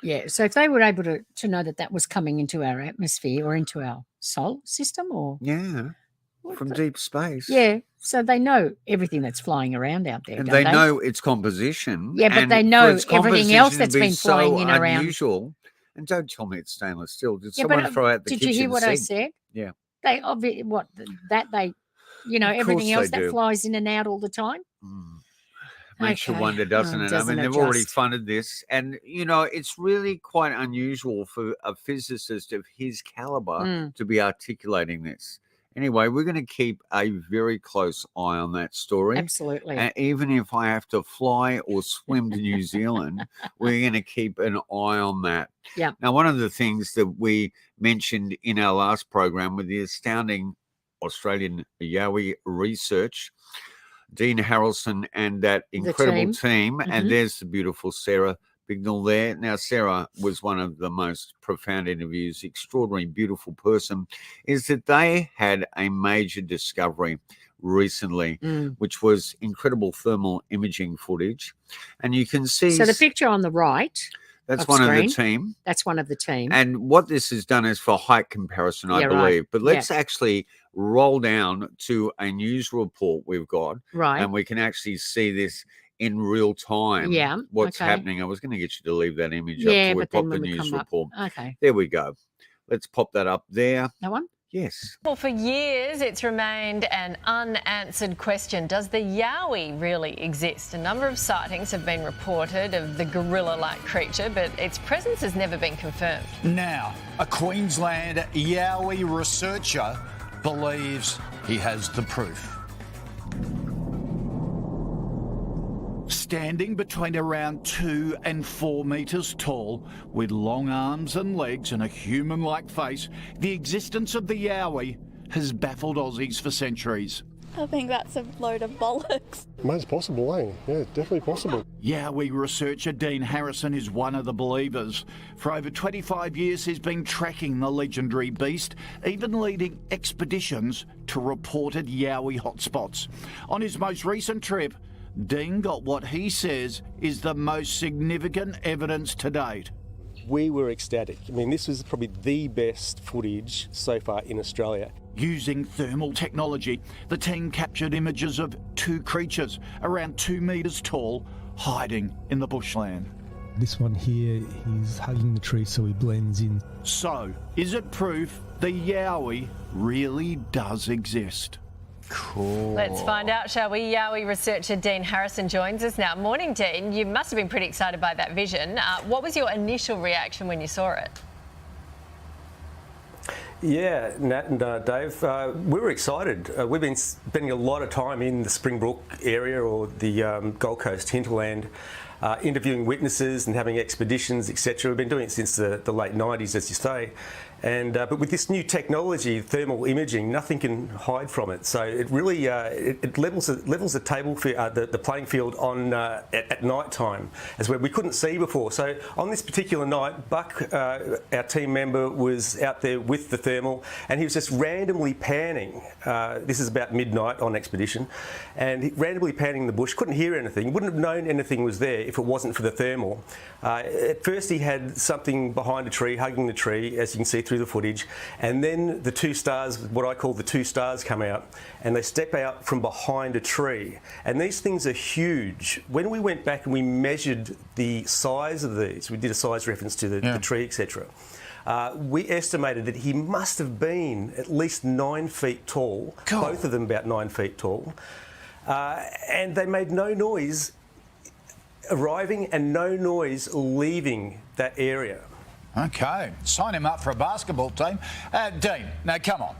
Yeah. So if they were able to know that that was coming into our atmosphere or into our solar system or... Yeah. From deep space. Yeah. So they know everything that's flying around out there. And don't they know its composition. Yeah, but and they know for its everything else composition that's to be been flying so in around. Unusual. And don't tell me it's stainless steel. Did Yeah, someone but throw out the did kitchen you hear what I sink? said? Yeah. They you know, Of everything course else they that do. flies in and out all the time. Makes you Okay. wonder, doesn't it? I Doesn't mean, it they've already just? funded this. And, you know, it's really quite unusual for a physicist of his caliber to be articulating this. Anyway, we're going to keep a very close eye on that story. Absolutely. And even if I have to fly or swim to New Zealand, we're going to keep an eye on that. Yeah. Now, one of the things that we mentioned in our last program with the astounding Australian Yowie research, Dean Harrelson and that incredible team. And there's the beautiful Sarah Bignell there. Now, Sarah was one of the most profound interviews, extraordinary, beautiful person, is that they had a major discovery recently, which was incredible thermal imaging footage. And you can see... So the picture on the right... That's one of the team. That's one of the team. And what this has done is for height comparison, I believe. Right. But let's actually roll down to a news report we've got. Right. And we can actually see this in real time. Yeah. What's happening. I was going to get you to leave that image up till we pop the news report. Okay. There we go. Let's pop that up there. That one? Yes. Well, for years, it's remained an unanswered question. Does the Yowie really exist? A number of sightings have been reported of the gorilla-like creature, but its presence has never been confirmed. Now, a Queensland Yowie researcher believes he has the proof. Standing between around 2 and 4 metres tall, with long arms and legs and a human-like face, the existence of the Yowie has baffled Aussies for centuries. I think that's a load of bollocks. It's possible, eh? Yeah, definitely possible. Yowie researcher Dean Harrison is one of the believers. For over 25 years, he's been tracking the legendary beast, even leading expeditions to reported Yowie hotspots. On his most recent trip, Dean got what he says is the most significant evidence to date. We were ecstatic. I mean, this was probably the best footage so far in Australia. Using thermal technology, the team captured images of 2 creatures around 2 metres tall, hiding in the bushland. This one here, he's hugging the tree so he blends in. So, is it proof the Yowie really does exist? Cool. Let's find out, shall we? Yowie researcher Dean Harrison joins us now. Morning, Dean. You must have been pretty excited by that vision. What was your initial reaction when you saw it? Yeah, Nat and Dave, we were excited. We've been spending a lot of time in the Springbrook area or the Gold Coast hinterland, interviewing witnesses and having expeditions, etc. We've been doing it since the late 90s, as you say. And but with this new technology, thermal imaging, nothing can hide from it. So it really it levels the playing field on at night time, as where we couldn't see before. So on this particular night, Buck, our team member, was out there with the thermal, and he was just randomly panning. This is about midnight on expedition, and he randomly panning the bush. Couldn't hear anything. Wouldn't have known anything was there if it wasn't for the thermal. At first, he had something behind a tree, hugging the tree, as you can see through the footage, and then the two stars, what I call the two stars, come out, and they step out from behind a tree. And these things are huge. When we went back and we measured the size of these, we did a size reference to the tree, etc. We estimated that he must have been at least 9 feet tall, both of them about 9 feet tall, and they made no noise arriving and no noise leaving that area. Okay, sign him up for a basketball team. Dean, now come on.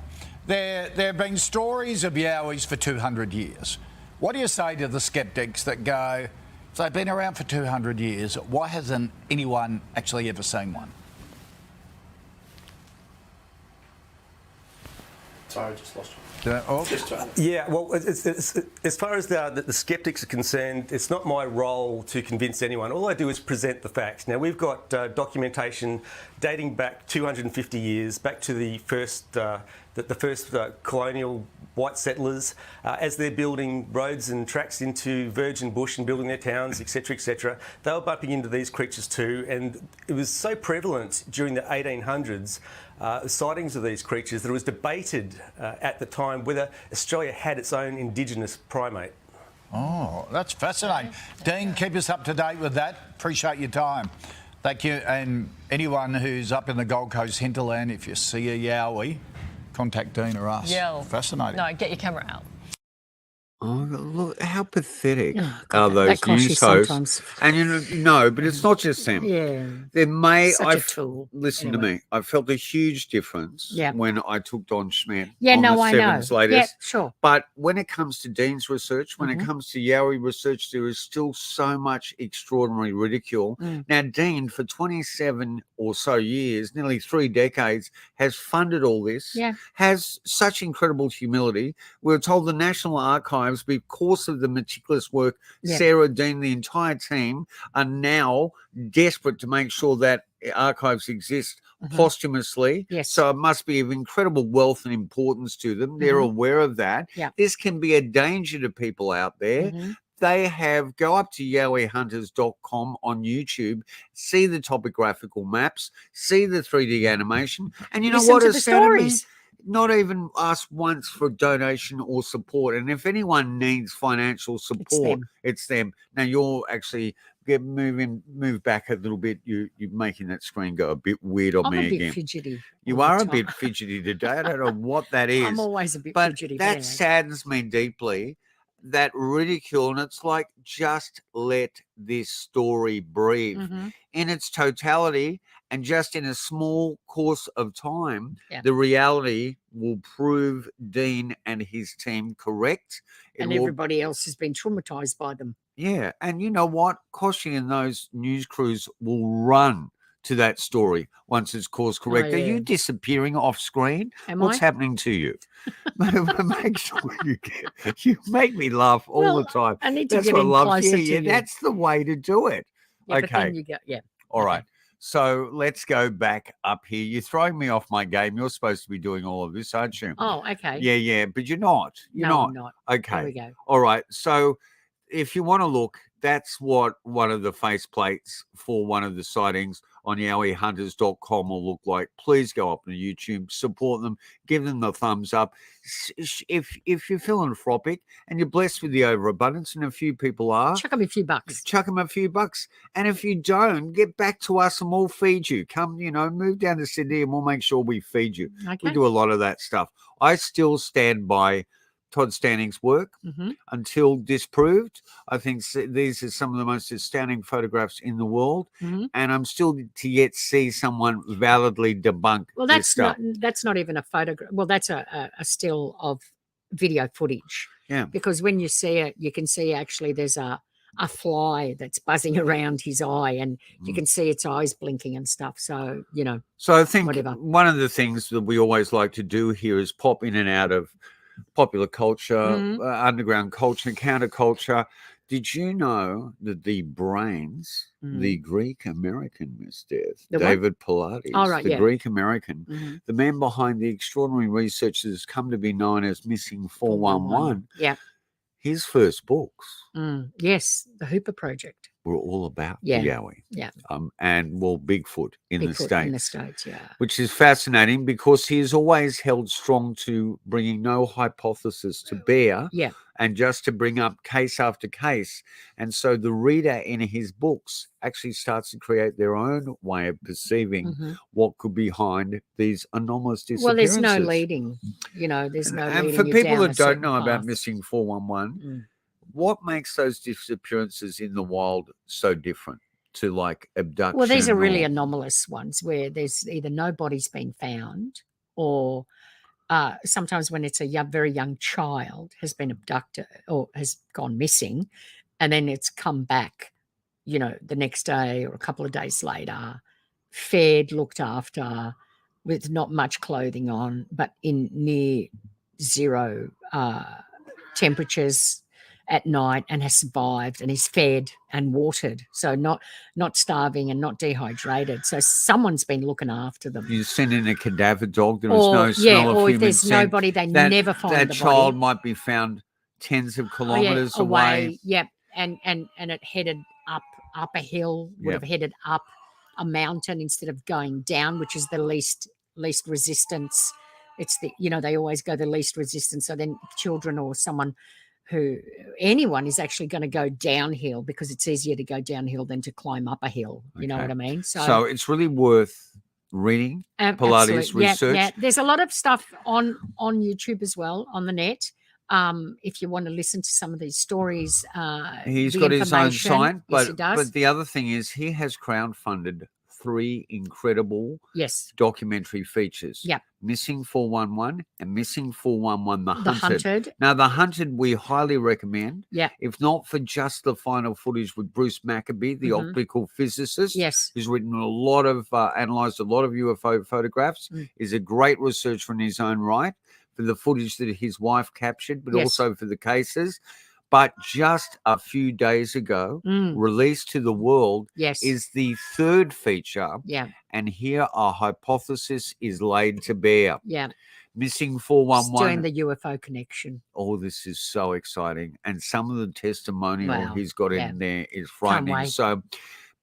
There have been stories of Yowies for 200 years. What do you say to the sceptics that go, if they've been around for 200 years, why hasn't anyone actually ever seen one? Sorry, I just lost you. Yeah, well, as far as the sceptics are concerned, it's not my role to convince anyone. All I do is present the facts. Now, we've got documentation dating back 250 years, back to the first colonial white settlers, as they're building roads and tracks into virgin bush and building their towns, etc., they were bumping into these creatures too, and it was so prevalent during the 1800s, sightings of these creatures, that it was debated at the time whether Australia had its own indigenous primate. Oh, that's fascinating. Dean, keep us up to date with that. Appreciate your time. Thank you. And anyone who's up in the Gold Coast hinterland, if you see a Yowie, contact Dean or us. Yell. Fascinating. No, get your camera out. Oh, look, how pathetic Oh, are God, those that costs you news hosts? sometimes. And but it's not just them. Yeah. There may, Such a tool. listen Anyway. to me, I felt a huge difference when I took Don Schmidt on the I know. Sevens latest. Yeah, sure. But when it comes to Dean's research, when it comes to Yowie research, there is still so much extraordinary ridicule. Now, Dean, for 27 or so years, nearly 3 decades, has funded all this, has such incredible humility. We were told the National Archives, because of the meticulous work, Sarah, Dean, the entire team are now desperate to make sure that archives exist posthumously. Yes. So it must be of incredible wealth and importance to them. They're aware of that. Yeah. This can be a danger to people out there. They go up to yowiehunters.com on YouTube, see the topographical maps, see the 3D animation, and you know Listen what to it the said to me? stories. Not even ask once for donation or support. And if anyone needs financial support, it's them. Now you're actually move back a little bit. You're making that screen go a bit weird on me again. I'm a bit fidgety. You are a bit fidgety today. I don't know what that is. I'm always a bit but fidgety. That anyway. saddens me deeply. That ridicule, and it's like, just let this story breathe in its totality, and just in a small course of time, the reality will prove Dean and his team correct. And everybody else has been traumatized by them. Yeah, and you know what? Koshi and those news crews will run to that story once it's course correct. Are you disappearing off screen? What's happening to you? Make sure you make me laugh all the time. I need to get in closer to you. That's the way to do it. Yeah, okay. But then you go, All right. So let's go back up here. You're throwing me off my game. You're supposed to be doing all of this, aren't you? Oh, okay. Yeah, but you're not. You're I'm not. Okay. Here we go. All right. So if you want to look, that's what one of the faceplates for one of the sightings on yowiehunters.com will look like. Please go up to YouTube, support them, give them the thumbs up. If you're philanthropic and you're blessed with the overabundance, and a few people are, chuck them a few bucks. Chuck them a few bucks. And if you don't, get back to us and we'll feed you. Come, move down to Sydney and we'll make sure we feed you. Okay. We do a lot of that stuff. I still stand by Todd Stanning's work until disproved. I think these are some of the most astounding photographs in the world, and I'm still to yet see someone validly debunk. Well, that's not even a photograph. Well, that's a still of video footage. Yeah, because when you see it, you can see actually there's a fly that's buzzing around his eye, and you can see its eyes blinking and stuff. So So I think whatever. One of the things that we always like to do here is pop in and out of popular culture, underground culture, counterculture. Did you know that the brains, the Greek-American, Miss Death, David Pilates, Greek-American, the man behind the extraordinary research that has come to be known as Missing 411, his first books yes, the Hooper Project, were all about Yowie. Yeah. And Bigfoot in the States. In the States, yeah. Which is fascinating because he has always held strong to bringing no hypothesis to bear. Yeah. And just to bring up case after case. And so the reader in his books actually starts to create their own way of perceiving what could be behind these anomalous disappearances. Well, there's no leading, there's no leading. And for you people down that don't know path. about Missing 411, what makes those disappearances in the wild so different to like abduction? Well, these are really anomalous ones where there's either no body's been found, or sometimes when it's a very young child has been abducted or has gone missing, and then it's come back, the next day or a couple of days later, fed, looked after, with not much clothing on, but in near zero temperatures at night, and has survived, and is fed and watered, so not starving and not dehydrated. So someone's been looking after them. You send in a cadaver dog, there is no smell of or human if there's scent. nobody, they never find that the child body. might be found tens of kilometers away. Yep, and it headed up a hill, would have headed up a mountain instead of going down, which is the least resistance. It's they always go the least resistance. So then children or anyone is actually going to go downhill, because it's easier to go downhill than to climb up a hill. You know what I mean? So it's really worth reading Pilates research. Yeah. There's a lot of stuff on YouTube as well, on the net. If you want to listen to some of these stories, he's got his own site, yes, he does. But the other thing is he has crowdfunded 3 incredible documentary features. Yep. Missing 411 and Missing 411 The Hunted. Now, The Hunted we highly recommend. Yeah. If not for just the final footage with Bruce Maccabee, the optical physicist, who's written analysed a lot of UFO photographs, is a great researcher in his own right, for the footage that his wife captured, but also for the cases. But just a few days ago, released to the world, is the 3rd feature. Yeah. And here a hypothesis is laid to bear. Yeah. Missing 411. Doing the UFO connection. Oh, this is so exciting. And some of the testimonial he's got in there is frightening. So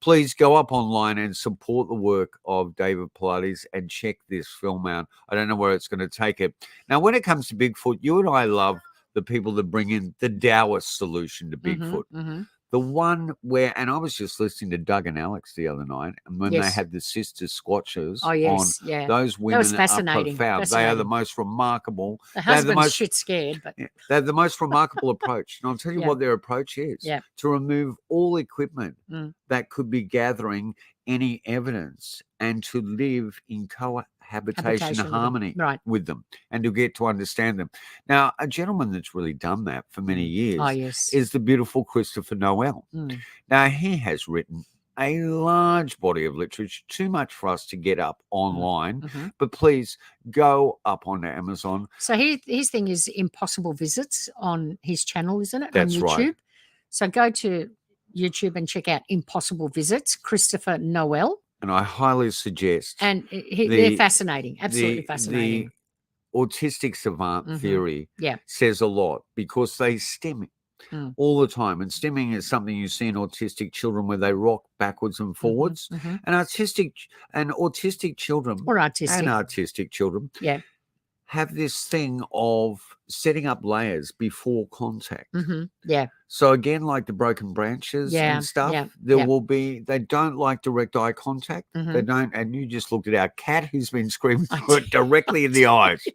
please go up online and support the work of David Pilates and check this film out. I don't know where it's going to take it. Now, when it comes to Bigfoot, you and I love the people that bring in the Taoist solution to Bigfoot. The one where, and I was just listening to Doug and Alex the other night, and when they had the sister squatchers on, those women that was fascinating. are profound. They are the most remarkable. The husband's shit scared, but they have the most remarkable approach. And I'll tell you what their approach is: to remove all equipment that could be gathering any evidence, and to live in cohabitation harmony with them, and to get to understand them. Now, a gentleman that's really done that for many years is the beautiful Christopher Noel. Now, he has written a large body of literature, too much for us to get up online, but please go up on Amazon. So his thing is Impossible Visits on his channel, isn't it? That's on YouTube. right. So go to YouTube and check out Impossible Visits, Christopher Noel. And I highly suggest. And they're fascinating, absolutely fascinating. The autistic savant theory says a lot, because they stem all the time. And stimming is something you see in autistic children where they rock backwards and forwards. And autistic children have this thing of setting up layers before contact. So again, like the broken branches and stuff, there will be, they don't like direct eye contact. They don't, and you just looked at our cat who's been screaming directly in the eyes.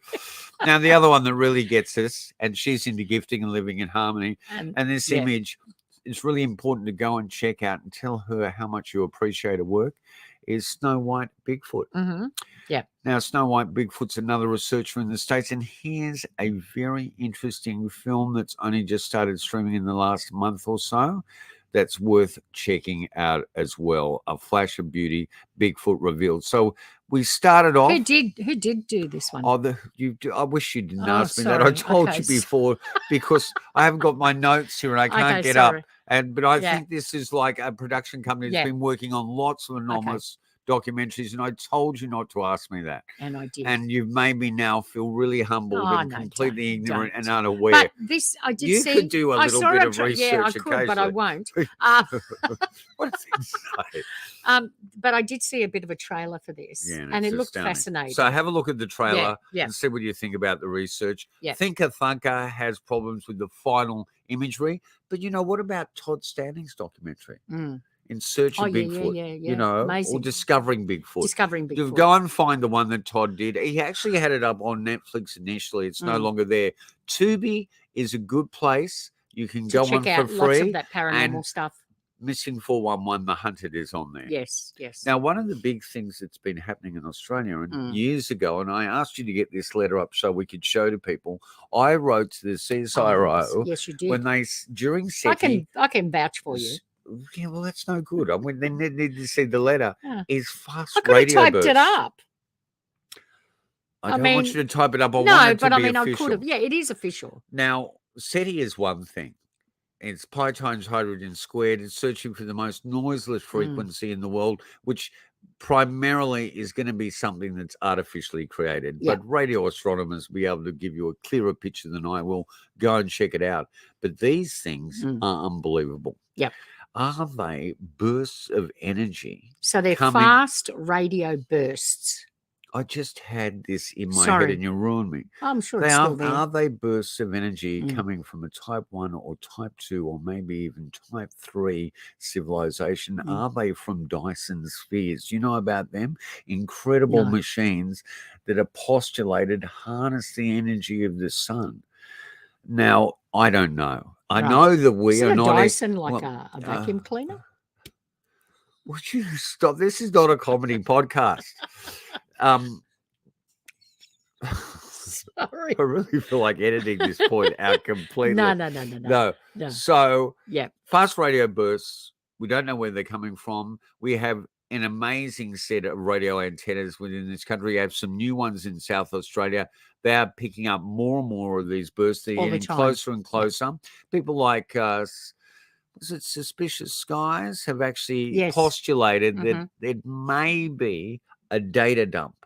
Now, the other one that really gets us, and she's into gifting and living in harmony, and this image, it's really important to go and check out and tell her how much you appreciate her work, is Snow White Bigfoot. Now, Snow White Bigfoot's another researcher in the States, and here's a very interesting film that's only just started streaming in the last month or so that's worth checking out as well. A flash of beauty, Bigfoot revealed. So we started off. Who did do this one? I wish you didn't ask me that. I told you before because I haven't got my notes here and I can't get up. But I think this is like a production company that's been working on lots of anomalous documentaries, and I told you not to ask me that. And I did. And you've made me now feel really humbled and completely ignorant and unaware. But this, I did see. You could do a little bit of research occasionally. Yeah, I could, but I won't. What does it say? But I did see a bit of a trailer for this, and it looked fascinating. So have a look at the trailer and see what you think about the research. Thinker Thunker has problems with the final imagery, but you know, what about Todd Stanning's documentary? In Search of Bigfoot, you know, amazing. Or Discovering Bigfoot. You go and find the one that Todd did. He actually had it up on Netflix initially. It's no longer there. Tubi is a good place. You can go on for free. Lots of that paranormal stuff. Missing 411, The Hunted is on there. Yes. Now, one of the big things that's been happening in Australia and years ago, and I asked you to get this letter up so we could show to people, I wrote to the CSIRO. Yes, you did. When they, during SETI. I can vouch for you. Yeah, well, that's no good. I mean, they need to see the letter. Is fast I could radio have typed it up. I don't want you to type it up. I want it to be official. I could have. Yeah, it is official. Now, SETI is one thing. It's pi times hydrogen squared. It's searching for the most noiseless frequency in the world, which primarily is going to be something that's artificially created. But radio astronomers will be able to give you a clearer picture than I will. Go and check it out. But these things are unbelievable. Yep. Are they bursts of energy? So they're fast radio bursts. I just had this in my head and you ruined me. I'm sure it's still there. Are they bursts of energy coming from a type 1 or type 2 or maybe even type 3 civilization? Are they from Dyson spheres? Do you know about them? Incredible machines that are postulated harness the energy of the sun. Now, I don't know. I know that we are not. Dyson like a vacuum cleaner? Would you stop? This is not a comedy podcast. Sorry. I really feel like editing this point out completely. No. So, fast radio bursts, we don't know where they're coming from. We have an amazing set of radio antennas within this country. We have some new ones in South Australia. They are picking up more and more of these bursts. They're getting closer and closer. People like was it Suspicious Skies have actually postulated that there may be a data dump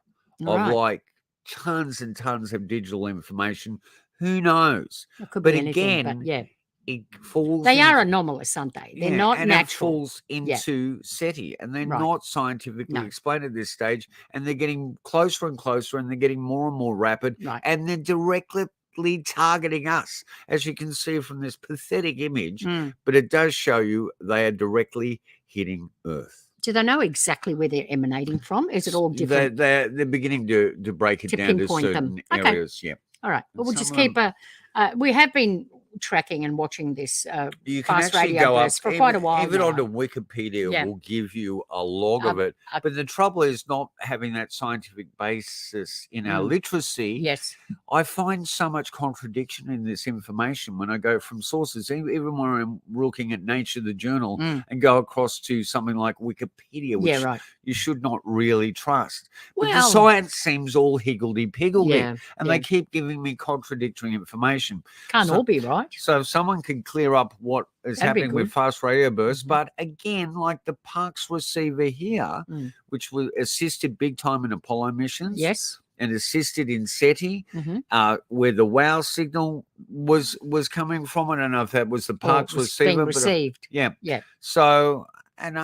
of like tons and tons of digital information. Who knows? But again, it falls. They are anomalous, aren't they? They're not and natural. It falls into SETI, and they're not scientifically explained at this stage. And they're getting closer and closer, and they're getting more and more rapid. And they're directly targeting us, as you can see from this pathetic image. But it does show you they are directly hitting Earth. Do they know exactly where they're emanating from? Is it all different? They're beginning to break it down to certain areas. Yeah. All right. Well, we'll just keep we have been tracking and watching this you can fast actually radio go up burst for quite a while even now. onto Wikipedia will give you a log of it, but the trouble is not having that scientific basis in our literacy. I find so much contradiction in this information when I go from sources, even when I'm looking at Nature, the journal, and go across to something like Wikipedia, which you should not really trust. But the science seems all higgledy-piggledy, and they keep giving me contradictory information. Can't all be right. So if someone can clear up what is happening with fast radio bursts, but again, like the Parkes receiver here, which was assisted big time in Apollo missions. and assisted in SETI, Mm-hmm. where the wow signal was coming from. I don't know if that was the Parkes receiver. Being received. Yeah. So, and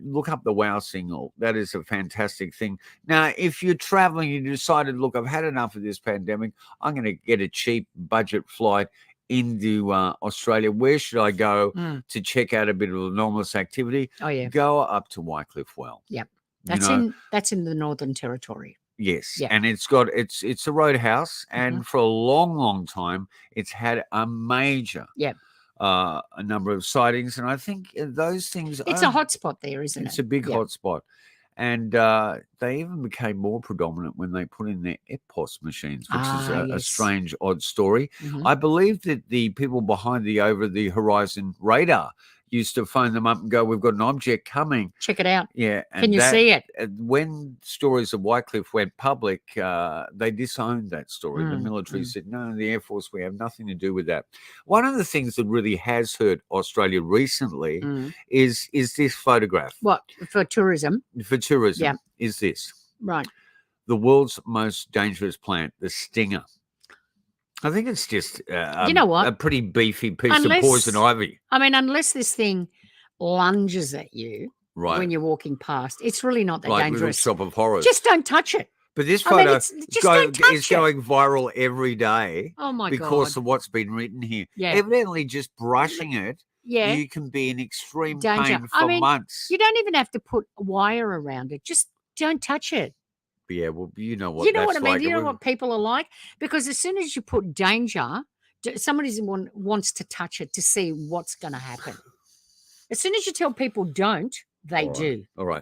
look up the wow signal. That is a fantastic thing. Now, if you're traveling, you decided, look, I've had enough of this pandemic. I'm going to get a cheap budget flight into Australia. Where should I go to check out a bit of anomalous activity? Oh yeah, go up to Wycliffe Well. Yep, that's in the Northern Territory. Yes, yep. And it's a roadhouse, and for a long time it's had a major a number of sightings, and I think those things. It's a hotspot there, isn't it? It's a big hotspot. And they even became more predominant when they put in their EPOS machines, which is a strange, odd story. Mm-hmm. I believe that the people behind the over-the-horizon radar used to phone them up and go, we've got an object coming. Check it out. Yeah. Can you see it? When stories of Wycliffe went public, they disowned that story. The military said, no, the Air Force, we have nothing to do with that. One of the things that really has hurt Australia recently is this photograph. What? For tourism? For tourism, is this. Right. The world's most dangerous plant, the stinger. I think it's just you know what? A pretty beefy piece of poison ivy. I mean, unless this thing lunges at you when you're walking past, it's really not that dangerous. Like Little Shop of Horrors. Just don't touch it. But this photo is going viral every day. Oh my God. Because of what's been written here. Yeah. Evidently, just brushing it, you can be in extreme pain for months. You don't even have to put wire around it. Just don't touch it. Yeah, well, you know what I mean. like. You know what people are like? Because as soon as you put danger, somebody wants to touch it to see what's going to happen. As soon as you tell people don't, they do. All right.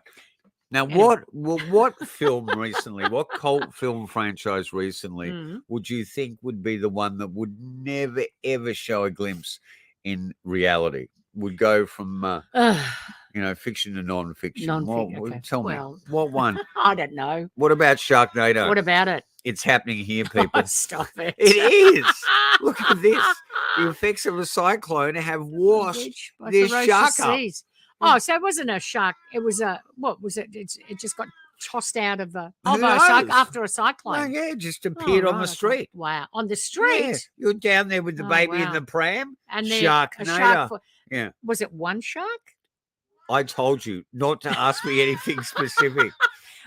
Now, what film recently, what cult film franchise recently would you think would be the one that would never, ever show a glimpse in reality? Would go from... fiction to non-fiction. Tell me, what one? I don't know. What about Sharknado? What about it? It's happening here, people. Oh, stop it. It is. Look at this. The effects of a cyclone have washed this shark up. Oh, so it wasn't a shark. It was what was it? It just got tossed out of a shark after a cyclone. Oh, yeah, just appeared on the street. Wow, on the street. Yeah. You're down there with the baby in the pram. And Sharknado. Was it one shark? I told you not to ask me anything specific.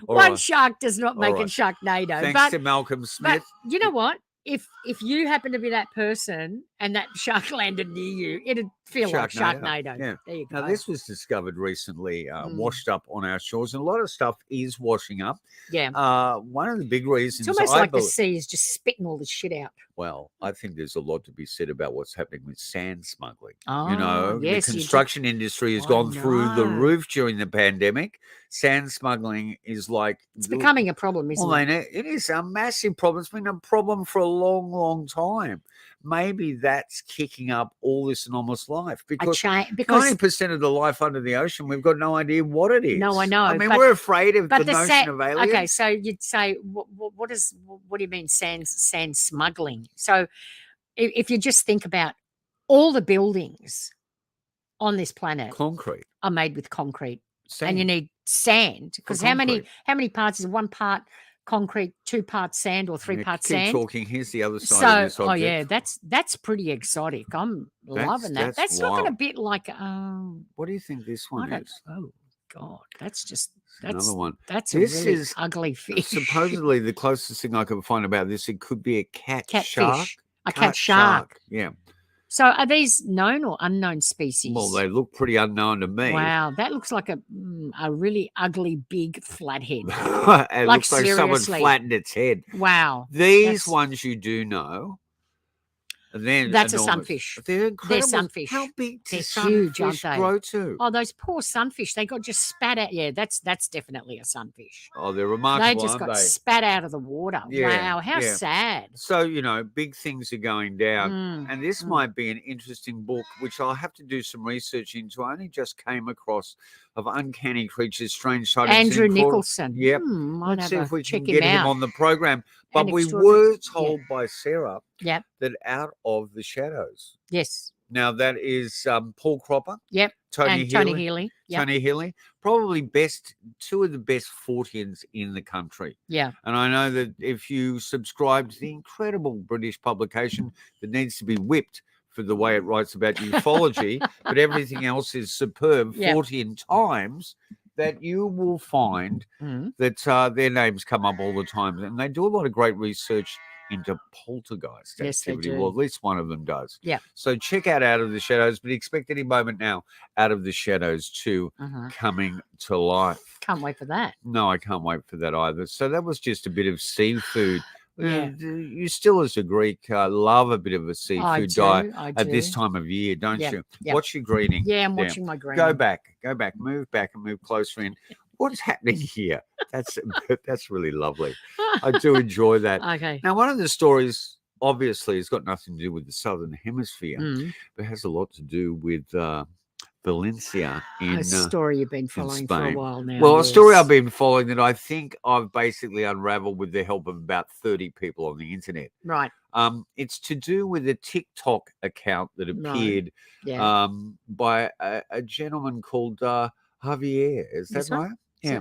One shark does not make it Sharknado. Thanks to Malcolm Smith. But you know what? If you happen to be that person and that shark landed near you, it'd feel like Sharknado. Yeah. There you go. Now, this was discovered recently, washed up on our shores, and a lot of stuff is washing up. Yeah. One of the big reasons... It's almost like the sea is just spitting all this shit out. Well, I think there's a lot to be said about what's happening with sand smuggling. Oh, yes, the construction industry has gone through the roof during the pandemic. Sand smuggling is like... It's becoming a problem, isn't it? It is a massive problem. It's been a problem for a long, long time. Maybe that's kicking up all this anomalous life because 90% of the life under the ocean, we've got no idea what it is. No, I know. I mean, we're afraid of the notion of aliens. Okay, so you'd say, what do you mean sand smuggling? So if you just think about all the buildings on this planet, concrete are made with concrete, sand. And you need sand because how many parts is one part concrete, 2 parts sand, or 3 parts sand? Keep talking. Here's the other side of this object. Oh yeah, that's pretty exotic. I'm loving that. That's looking a bit like. What do you think this one is? Oh God, that's another one. That's a really ugly fish. Supposedly, the closest thing I could find about this, it could be a cat shark. Fish. A cat shark. Yeah. So are these known or unknown species? Well, they look pretty unknown to me. Wow, that looks like a really ugly big flathead. It looks like someone flattened its head. Wow. These ones you do know. That's a sunfish. They're incredible. They're sunfish. How big do huge, aren't they? Grow to? Oh, those poor sunfish. They got just spat out. Yeah, that's definitely a sunfish. Oh, they're remarkable, They just got spat out of the water. Yeah, wow, how sad. So, big things are going down. And this might be an interesting book, which I'll have to do some research into. I only just came across of Uncanny Creatures, Strange Sightings. Andrew Nicholson. Yep. Let's see if we can get him on the program. But we were told by Sarah that Out of the Shadows. Yes. Now that is Paul Cropper. Yep. Tony and Tony Healy. Yep. Tony Healy, probably two of the best Forteans in the country. Yeah. And I know that if you subscribe to the incredible British publication that needs to be whipped for the way it writes about ufology, but everything else is superb, Fortean Times, that you will find that their names come up all the time. And they do a lot of great research into poltergeist activity. Well, at least one of them does. Yeah. So check out Out of the Shadows, but expect any moment now Out of the Shadows 2 coming to life. Can't wait for that. No, I can't wait for that either. So that was just a bit of seafood. Yeah. You still, as a Greek, love a bit of a seafood diet at this time of year, don't you? Yep. What's your greeting? Yeah, I'm watching my greening. Go back, move back and move closer in. What's happening here? That's really lovely. I do enjoy that. Okay. Now, one of the stories, obviously, has got nothing to do with the Southern Hemisphere, but has a lot to do with Valencia in a story you've been following for a while now. Well, a story I've been following that I think I've basically unraveled with the help of about 30 people on the internet. Right. It's to do with a TikTok account that appeared by a gentleman called Javier. Is that right? Yeah.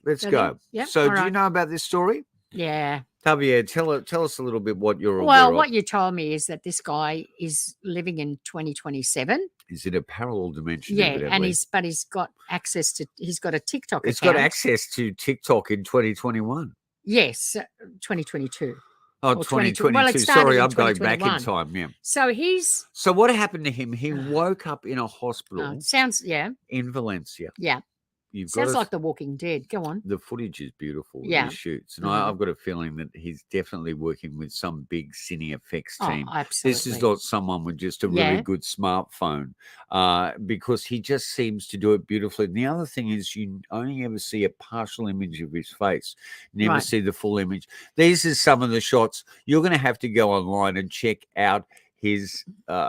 Let's go. Yeah. So, do you know about this story? Yeah. Javier, tell us a little bit what you're aware Well, of. what you told me is that this guy is living in 2027. Is it a parallel dimension? Yeah, evidently? and he's got access to. He's got a TikTok. It's account. got access to TikTok in 2021. Yes, 2022. Oh, 2022. Well, sorry, I'm going back in time. Yeah. So what happened to him? He woke up in a hospital. In Valencia. Yeah. Sounds like The Walking Dead. Go on. The footage is beautiful. Yeah. He shoots. And I've got a feeling that he's definitely working with some big cine effects team. Oh, absolutely. This is not someone with just a really good smartphone because he just seems to do it beautifully. And the other thing is you only ever see a partial image of his face. Never see the full image. These are some of the shots. You're going to have to go online and check out his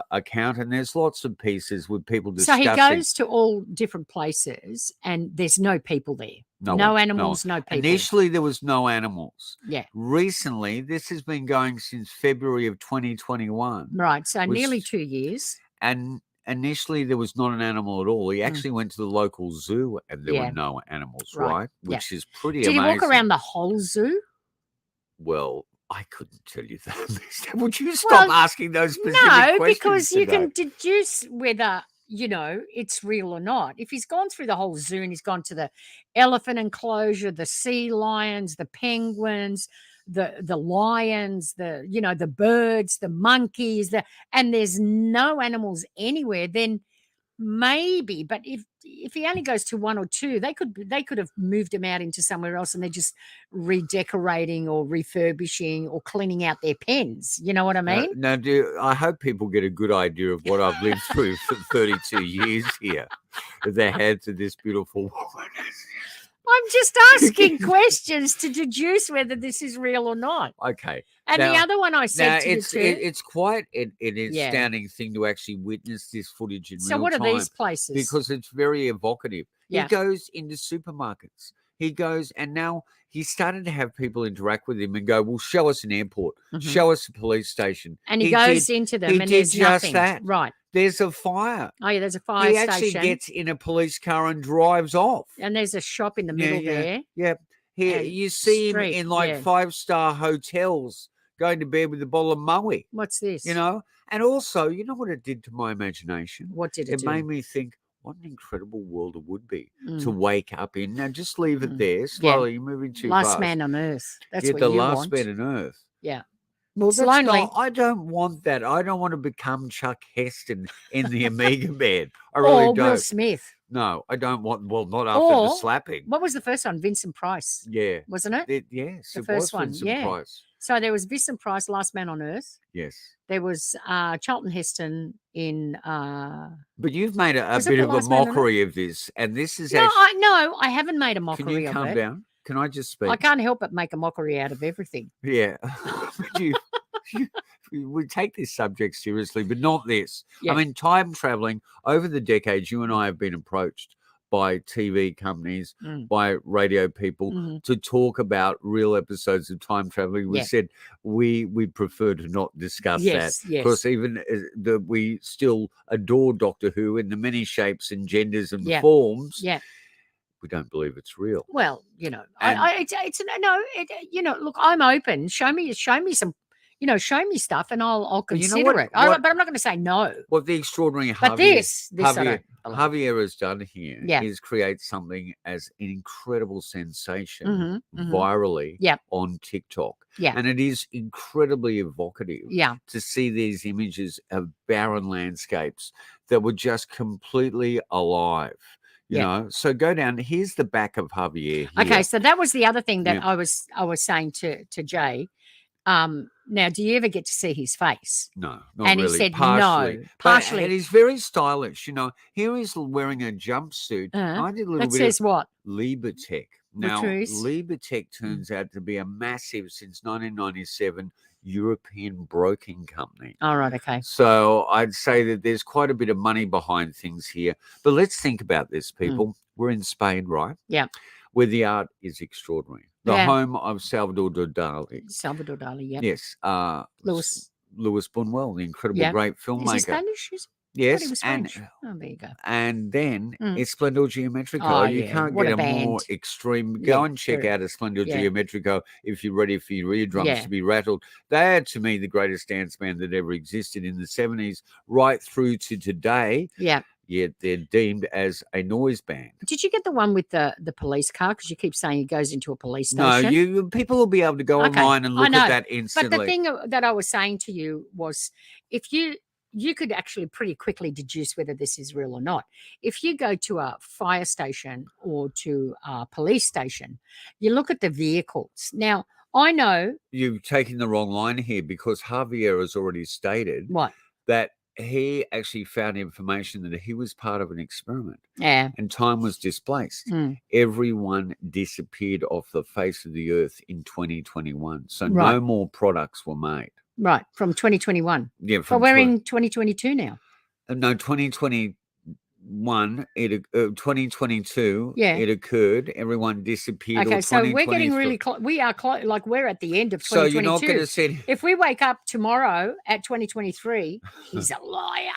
account, and there's lots of pieces with people discussing. So he goes to all different places, and there's no people there. No animals, no people. Initially, there was no animals. Yeah. Recently, this has been going since February of 2021. Right, so nearly 2 years. And initially, there was not an animal at all. He actually went to the local zoo, and there were no animals, right? Which is pretty amazing. Did he walk around the whole zoo? Well, I couldn't tell you that. Would you stop asking those specific questions? No, because you can deduce whether, it's real or not. If he's gone through the whole zoo and he's gone to the elephant enclosure, the sea lions, the penguins, the lions, the birds, the monkeys, and there's no animals anywhere, then maybe. But if he only goes to one or two, they could have moved him out into somewhere else, and they're just redecorating or refurbishing or cleaning out their pens. You know what I mean? No, I hope people get a good idea of what I've lived through for 32 years here at the hands of this beautiful woman. I'm just asking questions to deduce whether this is real or not. Okay. And the other one I said to you too. It's quite an astounding thing to actually witness this footage in real time. So what are these places? Because it's very evocative. Yeah. He goes into supermarkets. He goes, and now he started to have people interact with him and go, well, show us an airport. Show us a police station. And he goes into them and there's nothing. That. Right. There's a fire. Oh, yeah, there's a fire station. He actually gets in a police car and drives off. And there's a shop in the middle there. Yeah. You see him in five-star hotels going to bed with a bottle of Moe. What's this? And also, you know what it did to my imagination? What did it do? It made me think, what an incredible world it would be to wake up in. Now, just leave it there. Slowly, you're moving too fast. Last man on earth. That's what the you last want. man on earth. Yeah. Well, it's lonely. I don't want that. I don't want to become Chuck Heston in the Amiga band. I really don't. Will Smith. No, I don't want. Well, not after the slapping. What was the first one? Vincent Price. Yeah, wasn't it? Yes, the first one. Vincent Price. So there was Vincent Price, Last Man on Earth. Yes. There was Charlton Heston in. But you've made a bit of a mockery of this, and this is. No, I haven't made a mockery of it. Can you calm down? Can I just speak? I can't help but make a mockery out of everything. Yeah. We take this subject seriously, but not this. Yeah. I mean, time traveling over the decades, you and I have been approached by TV companies, by radio people to talk about real episodes of time traveling. We said we prefer to not discuss that. Because even we still adore Doctor Who in the many shapes and genders and forms. Yeah. We don't believe it's real. Well, you know, look, I'm open. Show me some, show me stuff and I'll consider it. But I'm not going to say no. What the extraordinary Javier has done here is create something as an incredible sensation virally on TikTok. Yeah. And it is incredibly evocative to see these images of barren landscapes that were just completely alive. You know, so go down. Here's the back of Javier. Okay, so that was the other thing that I was saying to Jay. Now, do you ever get to see his face? No, not and really. He said partially. no, partially. And he's very stylish. You know, here he's wearing a jumpsuit. I did a little bit says of what? Libertech. Now, Libertech turns out to be a massive, since 1997, European broking company. All right, okay. So I'd say that there's quite a bit of money behind things here. But let's think about this, people. We're in Spain, right? Yeah. Where the art is extraordinary. The home of Salvador Dali. Salvador Dali, yeah. Yes. Louis Buñuel, the incredible great filmmaker. Is he Spanish? Yes, and there you go. And then Esplendor Geometrico. You can't get a more extreme. Go and check out Esplendor Geometrico if you're ready for your eardrums to be rattled. They are, to me, the greatest dance band that ever existed in the 70s, right through to today. Yeah. Yet they're deemed as a noise band. Did you get the one with the police car? Because you keep saying it goes into a police station. No, people will be able to go online and look at that instantly. But the thing that I was saying to you was, if you could actually pretty quickly deduce whether this is real or not. If you go to a fire station or to a police station, you look at the vehicles. Now, I know... You've taken the wrong line here, because Javier has already stated that he actually found information that he was part of an experiment. Yeah. And time was displaced. Everyone disappeared off the face of the earth in 2021. So no more products were made. Right, from 2021. Yeah, but we're in 2022 now. No, 2021. 2022. Yeah, it occurred. Everyone disappeared. Okay, so we're getting really close. We are like we're at the end of 2022. So you're not going to say if we wake up tomorrow at 2023, he's a liar.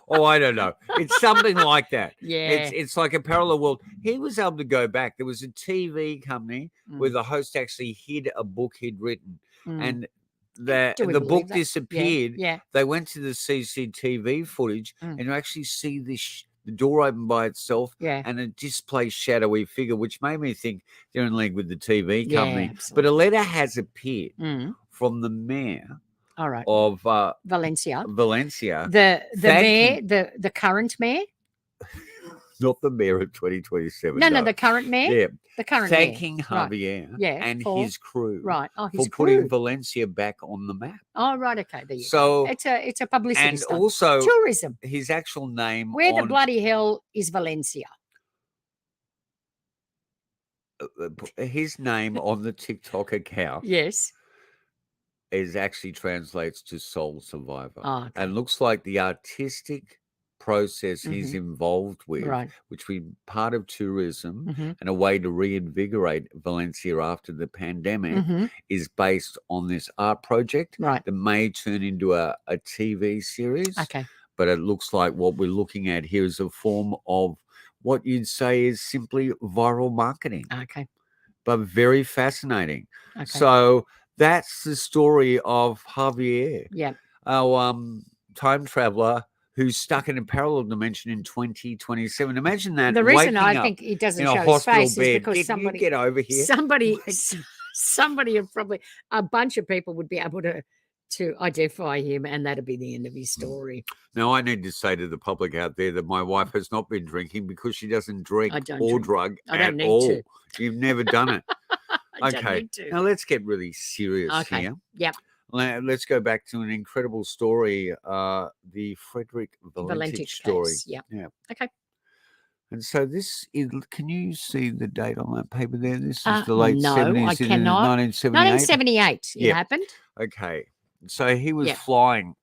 Oh, I don't know. It's something like that. Yeah. It's like a parallel world. He was able to go back. There was a TV company where the host actually hid a book he'd written. And the book disappeared. Yeah. They went to the CCTV footage and you actually see the door open by itself and a displaced shadowy figure, which made me think they're in league with the TV company. Absolutely. But a letter has appeared from the mayor of Valencia. The mayor, the current mayor. Not the mayor of 2027. No, the current mayor. Yeah, the current thanking mayor. Javier and his crew. Right. Oh, his for putting Valencia back on the map. Oh, right. Okay. There you go. It's a publicity and stunt. Also tourism. His actual name. Where the bloody hell is Valencia? His name on the TikTok account. Yes. Is actually translates to soul survivor. Oh, okay. And looks like the artistic process he's involved with, which we part of tourism and a way to reinvigorate Valencia after the pandemic is based on this art project that may turn into a TV series. Okay. But it looks like what we're looking at here is a form of what you'd say is simply viral marketing. Okay. But very fascinating. Okay. So that's the story of Javier. Yeah. Our time traveler who's stuck in a parallel dimension in 2027. Imagine that. The reason I think he doesn't show his face is because somebody get over here. Somebody probably a bunch of people would be able to identify him, and that'd be the end of his story. Now, I need to say to the public out there that my wife has not been drinking because she doesn't drink or drug at all. To. You've never done it. Okay. Now let's get really serious here. Yep. Let's go back to an incredible story, the Frederick Valentich story. Case. Yeah. Okay. And so this is, can you see the date on that paper there? This is the late 70s. No, I cannot. 1978 it happened. Okay. So he was flying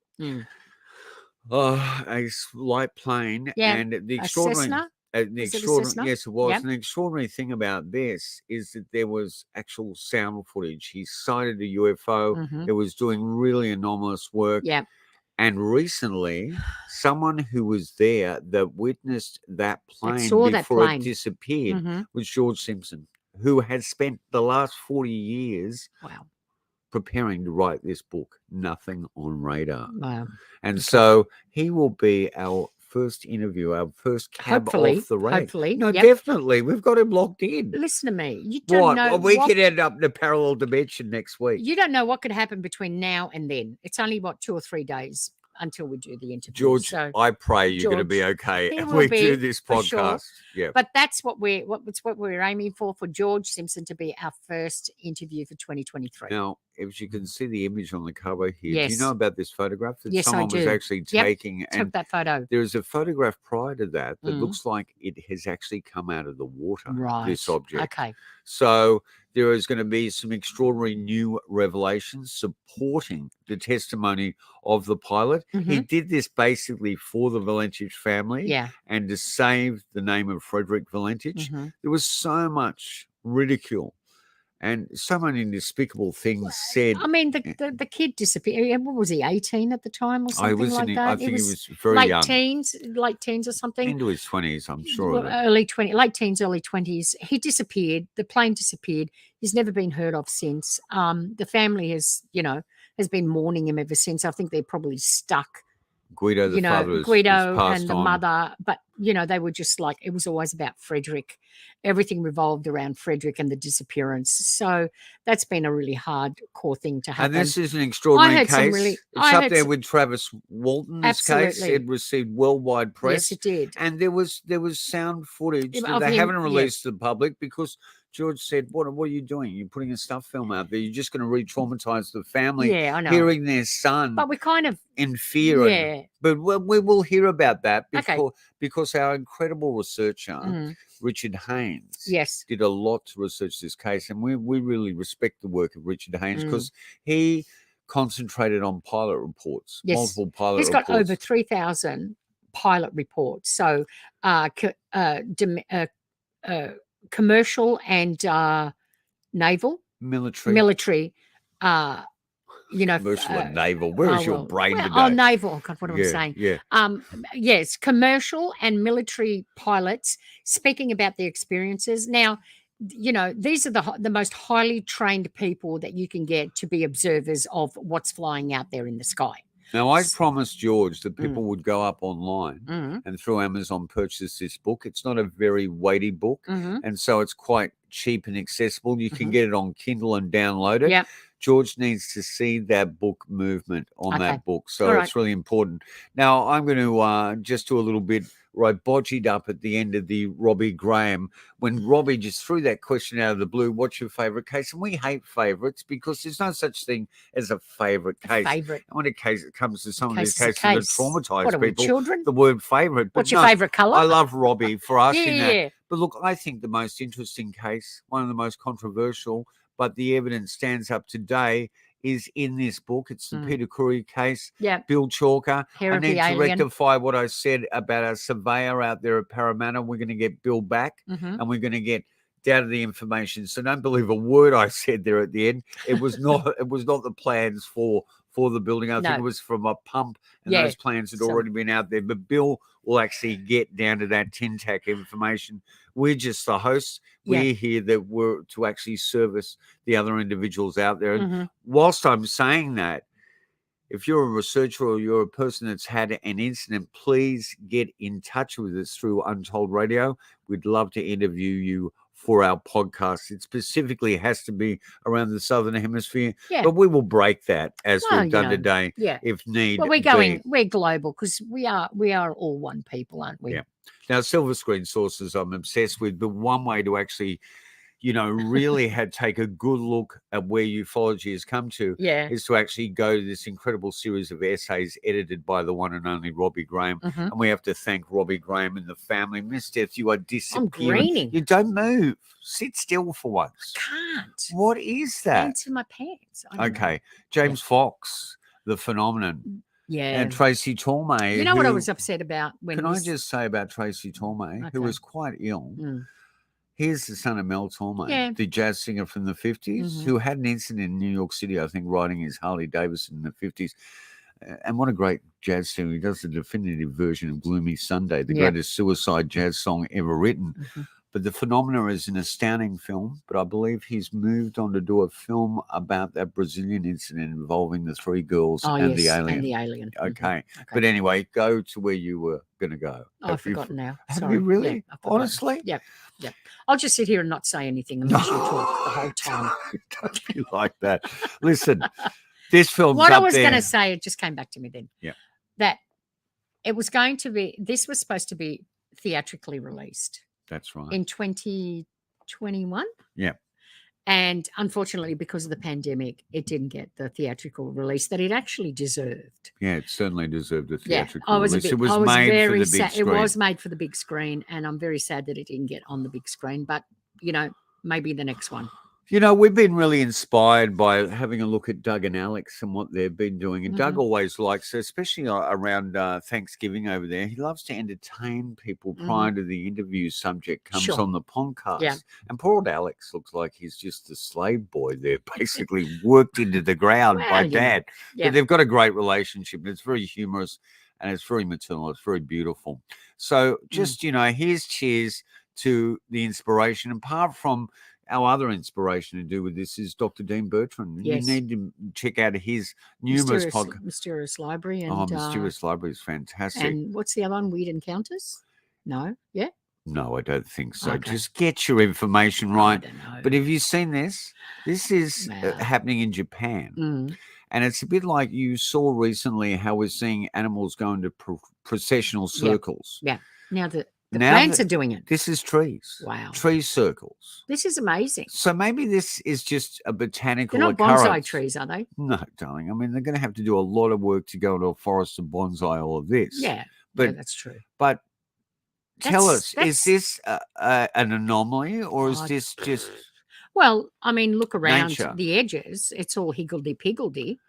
a light plane and the extraordinary... Was it a Cessna? Yes, it was. Yep. An extraordinary thing about this is that there was actual sound footage. He sighted a UFO. Mhm. It was doing really anomalous work. Yeah. And recently, someone who was there that witnessed that plane saw that before plane. it disappeared Mhm. was George Simpson, who has spent the last 40 years Wow. preparing to write this book, Nothing on Radar. Wow. And so he will be our first interview, our first cab Hopefully, off the rank. hopefully, No, yep. definitely. We've got him locked in. Listen to me. You don't know Well, we what, could end up in a parallel dimension next week. you don't know what could happen between now and then. It's only 2 or 3 days until we do the interview. George, so, I pray you're going to be George, okay. he And will we be, do this for sure. podcast. Yeah. But that's what we're aiming for George Simpson to be our first interview for 2023. Now, if you can see the image on the cover here, do you Yes. know about this photograph that Yes, I someone was do. actually Yep, taking? Took And that photo. there is a photograph prior to that that Mm. looks like it has actually come out of the water, Right. this object. Okay. So there is going to be some extraordinary new revelations supporting the testimony of the pilot. He Mhm. did this basically for the Valentich family Yeah. and to save the name of Frederick Valentich. Mhm. There was so much ridicule and so many despicable things said. I mean, the kid disappeared. What was he, 18 at the time or something was like in, that? I think he was very late young. late teens or something. Into his 20s, I'm sure of it. Early 20s, late teens, early 20s. He disappeared. The plane disappeared. He's never been heard of since. The family has been mourning him ever since. I think they're probably stuck. Guido, the father, is Guido passed and the on. mother, but they were just like, it was always about Frederick. Everything revolved around Frederick and the disappearance. So that's been a really hardcore thing to happen. And this is an extraordinary case. I It's up had there some- with Travis Walton. This case, Absolutely. it received worldwide press. Yes, it did. And there was sound footage that Of they him, haven't yes. released to the public because George said, "What are you doing? You're putting a stuff film out there. You're just going to re-traumatize the family, Yeah, I know. hearing their son But we kind of, in fear." yeah. But we will hear about that Okay. because our incredible researcher, Mhm. Richard Haynes, Yes. did a lot to research this case. And we really respect the work of Richard Haynes Mm. because he concentrated on pilot reports, Yes. multiple pilot He's reports. got over 3,000 pilot reports. So commercial and naval, military. Commercial and naval. Where is your brain today? Oh, naval. Oh, God, what am I saying? Yeah. Yes, commercial and military pilots speaking about their experiences. Now, these are the most highly trained people that you can get to be observers of what's flying out there in the sky. Now, I promised George that people would go up online Mhm. and through Amazon purchase this book. It's not a very weighty book, Mhm. and so it's quite cheap and accessible. You can get it on Kindle and download it. Yep. George needs to see that book movement on Okay. that book, so All it's really important. Now, I'm going to just do a little bit where I bodged up at the end of the Robbie Graham when Robbie just threw that question out of the blue, what's your favourite case? And we hate favourites because there's no such thing as a favourite case. Favourite. And when it comes to some of these Case is a cases that case. traumatize What are we, people, children? the word favourite. But What's your no, favourite colour? I love Robbie for asking Yeah. that. But look, I think the most interesting case, one of the most controversial, but the evidence stands up today, is in this book. It's the Peter Curry case. Yeah. Bill Chalker. Hair I of need the to alien. rectify what I said about a surveyor out there at Parramatta. We're going to get Bill back Mhm. and we're going to get data the information. So don't believe a word I said there at the end. It was not the plans for the building. I think No. it was from a pump and Yeah. those plans had So- already been out there. But Bill will actually get down to that tin tack information. We're just the hosts. Yeah. We're here that were to actually service the other individuals out there. And Mhm. whilst I'm saying that, if you're a researcher or you're a person that's had an incident, please get in touch with us through Untold Radio. We'd love to interview you for our podcast. It specifically has to be around the Southern Hemisphere, Yeah. but we will break that as Well, we've done you know, today yeah. if need Well, be. we're global because we are all one people, aren't we? Yeah. Now, silver screen sources I'm obsessed with, but one way to actually, really take a good look at where ufology has come to Yeah. is to actually go to this incredible series of essays edited by the one and only Robbie Graham. Mhm. And we have to thank Robbie Graham and the family. Miss Death, you are disappearing. greening. You don't move. Sit still for once. Can't. What is that? Into my pants. I don't know. Okay. James Fox, the phenomenon. Yeah. And Tracy Torme. You know what I was upset about when Can I just say about Tracy Torme, who was quite ill? He's the son of Mel Torme, the jazz singer from the 50s, who had an incident in New York City, I think, riding his Harley Davidson in the 50s. And what a great jazz singer. He does the definitive version of Gloomy Sunday, the greatest suicide jazz song ever written. But The Phenomena is an astounding film, but I believe he's moved on to do a film about that Brazilian incident involving the 3 girls and the alien. And the alien. Okay. But anyway, go to where you were going to go. I've forgotten now. Have you really? Yeah, honestly? Yeah. I'll just sit here and not say anything unless you talk the whole time. Don't be like that. Listen, this film's what up I was there. going to say, it just came back to me then. Yeah. That it was going to be, this was supposed to be theatrically released. That's right. In 2021. Yeah. And unfortunately, because of the pandemic, it didn't get the theatrical release that it actually deserved. Yeah, it certainly deserved a theatrical I was release. A bit, it was made for the big screen. It was made for the big screen, and I'm very sad that it didn't get on the big screen. But, you know, maybe the next one. You know, we've been really inspired by having a look at Doug and Alex and what they've been doing. And Doug always likes, especially around Thanksgiving over there, he loves to entertain people prior to the interview subject comes on the podcast. Yeah. And poor old Alex looks like he's just a slave boy there, basically worked into the ground by Dad. Yeah. But they've got a great relationship. It's very humorous and it's very maternal. It's very beautiful. So just, you know, here's cheers to the inspiration. Apart from our other inspiration to do with this is Dr. Dean Bertrand. Yes. You need to check out his numerous podcasts. Mysterious Library. And, Mysterious Library is fantastic. And what's the other one? Weird Encounters? No? Yeah? No, I don't think so. Okay. Just get your information right. I don't know. But have you seen this? This is happening in Japan. And it's a bit like you saw recently how we're seeing animals go into processional circles. Yeah. Now the plants are doing it. This is trees. Wow. Tree circles. This is amazing. So maybe this is just a botanical They're not occurrence. bonsai trees, are they? No, darling. I mean, they're going to have to do a lot of work to go into a forest and bonsai all of this. Yeah, but that's true. But tell us, is this an anomaly or is this just... Well, I mean, look around nature? The edges. It's all higgledy-piggledy.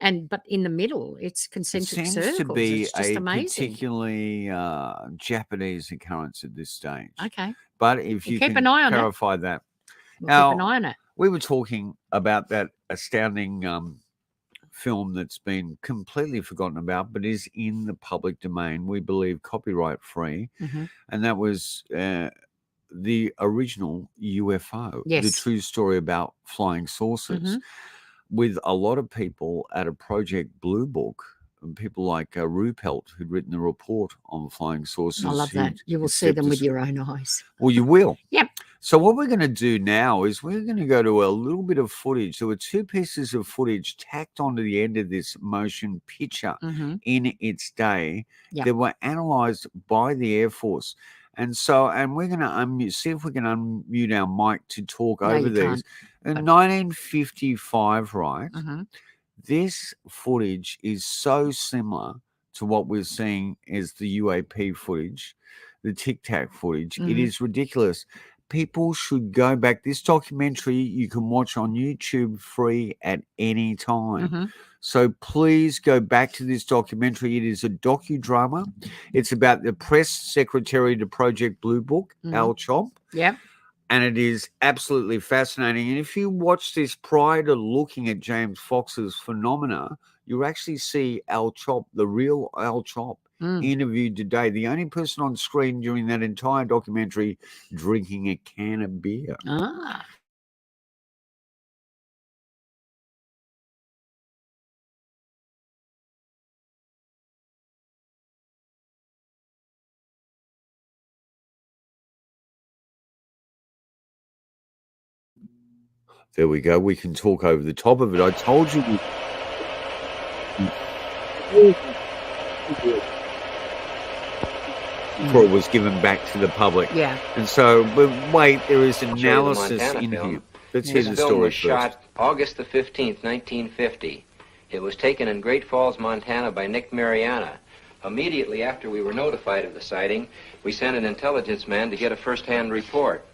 But in the middle, it's concentric circles. It seems to be it's just a amazing. particularly Japanese occurrence at this stage. Okay. But if you keep can an eye on clarify that. We'll Now, keep an eye on it. we were talking about that astounding film that's been completely forgotten about, but is in the public domain, we believe copyright free. And that was the original UFO, the true story about flying saucers. With a lot of people at a Project Blue Book, and people like Ruppelt, who'd written the report on flying saucers. I love that. You will see them with your own eyes. Well, you will. Yep. So what we're going to do now is we're going to go to a little bit of footage. There were 2 pieces of footage tacked onto the end of this motion picture in its day that were analysed by the Air Force. And we're going to see if we can unmute our mic to talk over these. Can't. In 1955, right, this footage is so similar to what we're seeing as the UAP footage, the Tic Tac footage. It is ridiculous. People should go back. This documentary you can watch on YouTube free at any time. So please go back to this documentary. It is a docudrama. It's about the press secretary to Project Blue Book, Al Chomp. Yep. And it is absolutely fascinating. And if you watch this prior to looking at James Fox's Phenomena, you actually see Al Chomp, the real Al Chomp, interviewed today. The only person on screen during that entire documentary drinking a can of beer. Ah. There we go. We can talk over the top of it. I told you. Before it was given back to the public. Yeah. And so, but wait, there is analysis in here. Let's hear the This film story was first. shot August the 15th, 1950. It was taken in Great Falls, Montana by Nick Mariana. Immediately after we were notified of the sighting, we sent an intelligence man to get a first-hand report.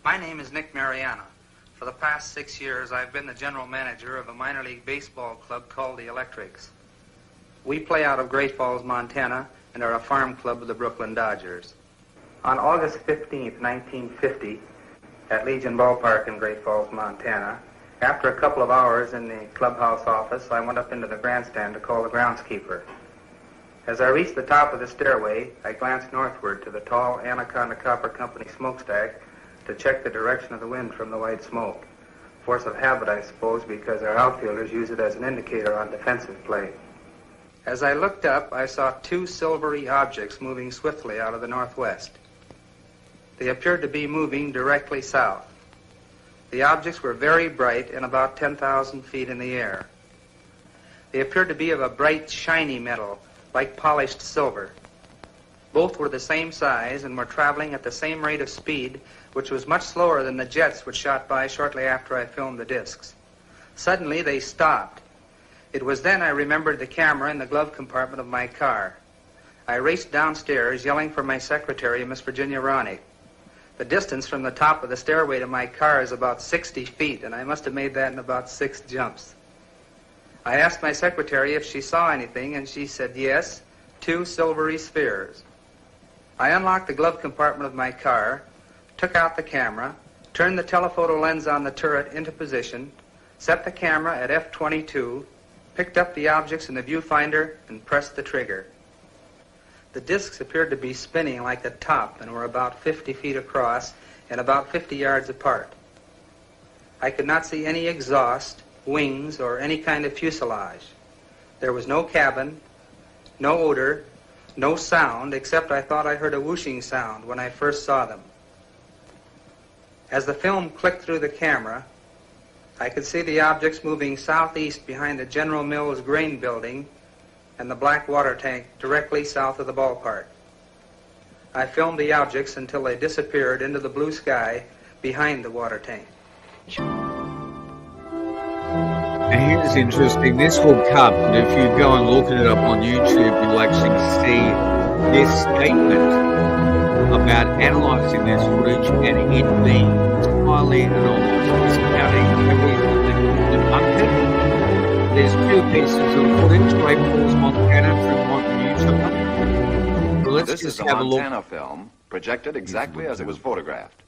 My name is Nick Mariana. For the past 6 years, I've been the general manager of a minor league baseball club called the Electrics. We play out of Great Falls, Montana, and are a farm club of the Brooklyn Dodgers. On August 15th, 1950, at Legion Ballpark in Great Falls, Montana, after a couple of hours in the clubhouse office, I went up into the grandstand to call the groundskeeper. As I reached the top of the stairway, I glanced northward to the tall Anaconda Copper Company smokestack to check the direction of the wind from the white smoke. Force of habit, I suppose, because our outfielders use it as an indicator on defensive play. As I looked up, I saw two silvery objects moving swiftly out of the northwest. They appeared to be moving directly south. The objects were very bright and about 10,000 feet in the air. They appeared to be of a bright, shiny metal, like polished silver. Both were the same size and were traveling at the same rate of speed, which was much slower than the jets which shot by shortly after I filmed the discs. Suddenly, they stopped. It was then I remembered the camera in the glove compartment of my car. I raced downstairs, yelling for my secretary, Miss Virginia Ronick. The distance from the top of the stairway to my car is about 60 feet, and I must have made that in about 6 jumps. I asked my secretary if she saw anything, and she said yes, 2 silvery spheres. I unlocked the glove compartment of my car, took out the camera, turned the telephoto lens on the turret into position, set the camera at f/22, picked up the objects in the viewfinder, and pressed the trigger. The discs appeared to be spinning like a top and were about 50 feet across and about 50 yards apart. I could not see any exhaust, wings, or any kind of fuselage. There was no cabin, no odor, no sound, except I thought I heard a whooshing sound when I first saw them. As the film clicked through the camera, I could see the objects moving southeast behind the General Mills grain building and the black water tank directly south of the ballpark. I filmed the objects until they disappeared into the blue sky behind the water tank. And here's interesting, this will cut, but if you go and look it up on YouTube, you'll actually see this statement about analysing this footage and it being highly anomalous, discounting everything that debunked it. There's 2 pieces of footage, Great Falls, Montana, from YouTube. So let's This just is a have a look. Montana film, projected exactly as it was photographed.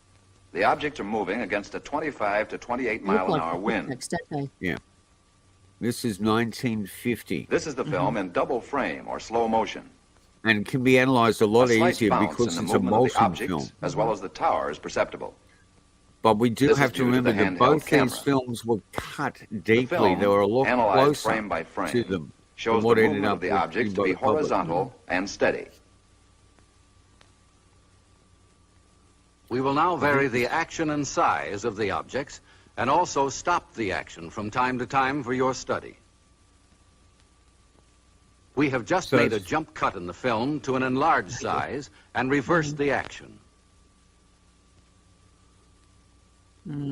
The objects are moving against a 25 to 28 mile an hour wind. Yeah. This is 1950. This is the film in double frame or slow motion. And can be analysed a lot A slight easier bounce because in it's the a movement of the motion objects, film. as well as the tower, is perceptible. But we do This have is to due to remember the that handheld both camera. these films were cut deeply. film, They were a lot analyzed closer frame by frame, to them shows than the what ended movement up of the with objects to by be the public. horizontal and steady. We will now vary the action and size of the objects and also stop the action from time to time for your study. We have just made a jump cut in the film to an enlarged size and reversed the action.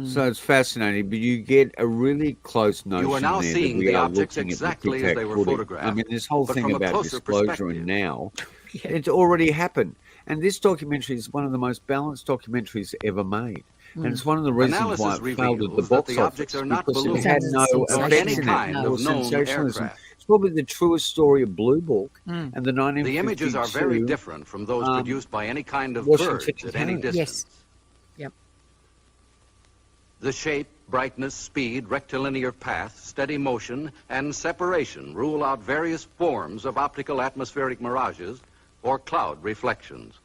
So it's fascinating, but you get a really close notion You are now there seeing that we the are objects looking exactly at the as they were footage. photographed, I mean, this whole but thing from a about closer disclosure perspective. and now, it's already happened. And this documentary is one of the most balanced documentaries ever made. And it's one of the reasons Analysis why it failed at the reveals that box the office, objects are not because it balloons had no or effects any in kind it, of or known sensationalism. aircraft. It's probably the truest story of Blue Book and the 1952 The images are very different from those produced by any kind of Washington birds at any County. distance. Yep. The shape, brightness, speed, rectilinear path, steady motion, and separation rule out various forms of optical atmospheric mirages or cloud reflections.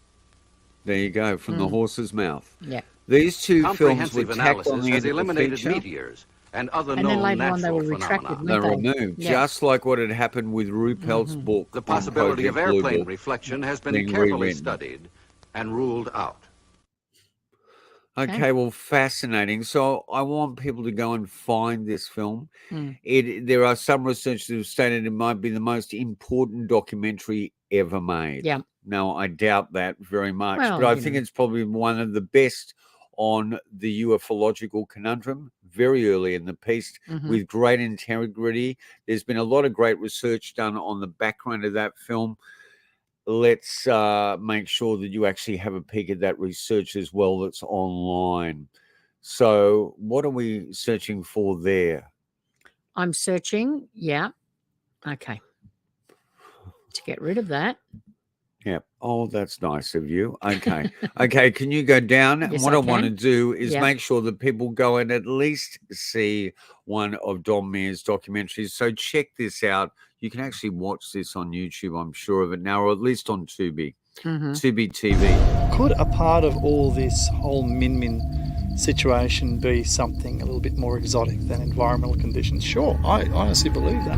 There you go, from the horse's mouth. Yeah. These 2 films were Comprehensive tacked on analysis the has end of the eliminated feature. meteors and other And then known later on they natural were retracted, phenomena. They were weren't they? removed, Yeah. just like what had happened with Ruppelt's book. The possibility of on Project Blue airplane Book reflection has been being carefully rewritten. studied and ruled out. Okay, well, fascinating. So I want people to go and find this film. Mm. There are some researchers who have stated it might be the most important documentary ever made. Yeah. Now, I doubt that very much, Well, but I you think know. it's probably one of the best on the ufological conundrum, very early in the piece, with great integrity. There's been a lot of great research done on the background of that film. Let's make sure that you actually have a peek at that research as well that's online. So what are we searching for there? I'm searching. Yeah. Okay. To get rid of that. Yeah. Oh, that's nice of you. Okay. Okay. Can you go down? Yes, and what I I want to can. do is Yeah. make sure that people go and at least see one of Don Mears' documentaries. So check this out. You can actually watch this on YouTube, I'm sure of it now, or at least on Tubi. Tubi TV. Could a part of all this whole Min situation be something a little bit more exotic than environmental conditions? Sure, I honestly believe that.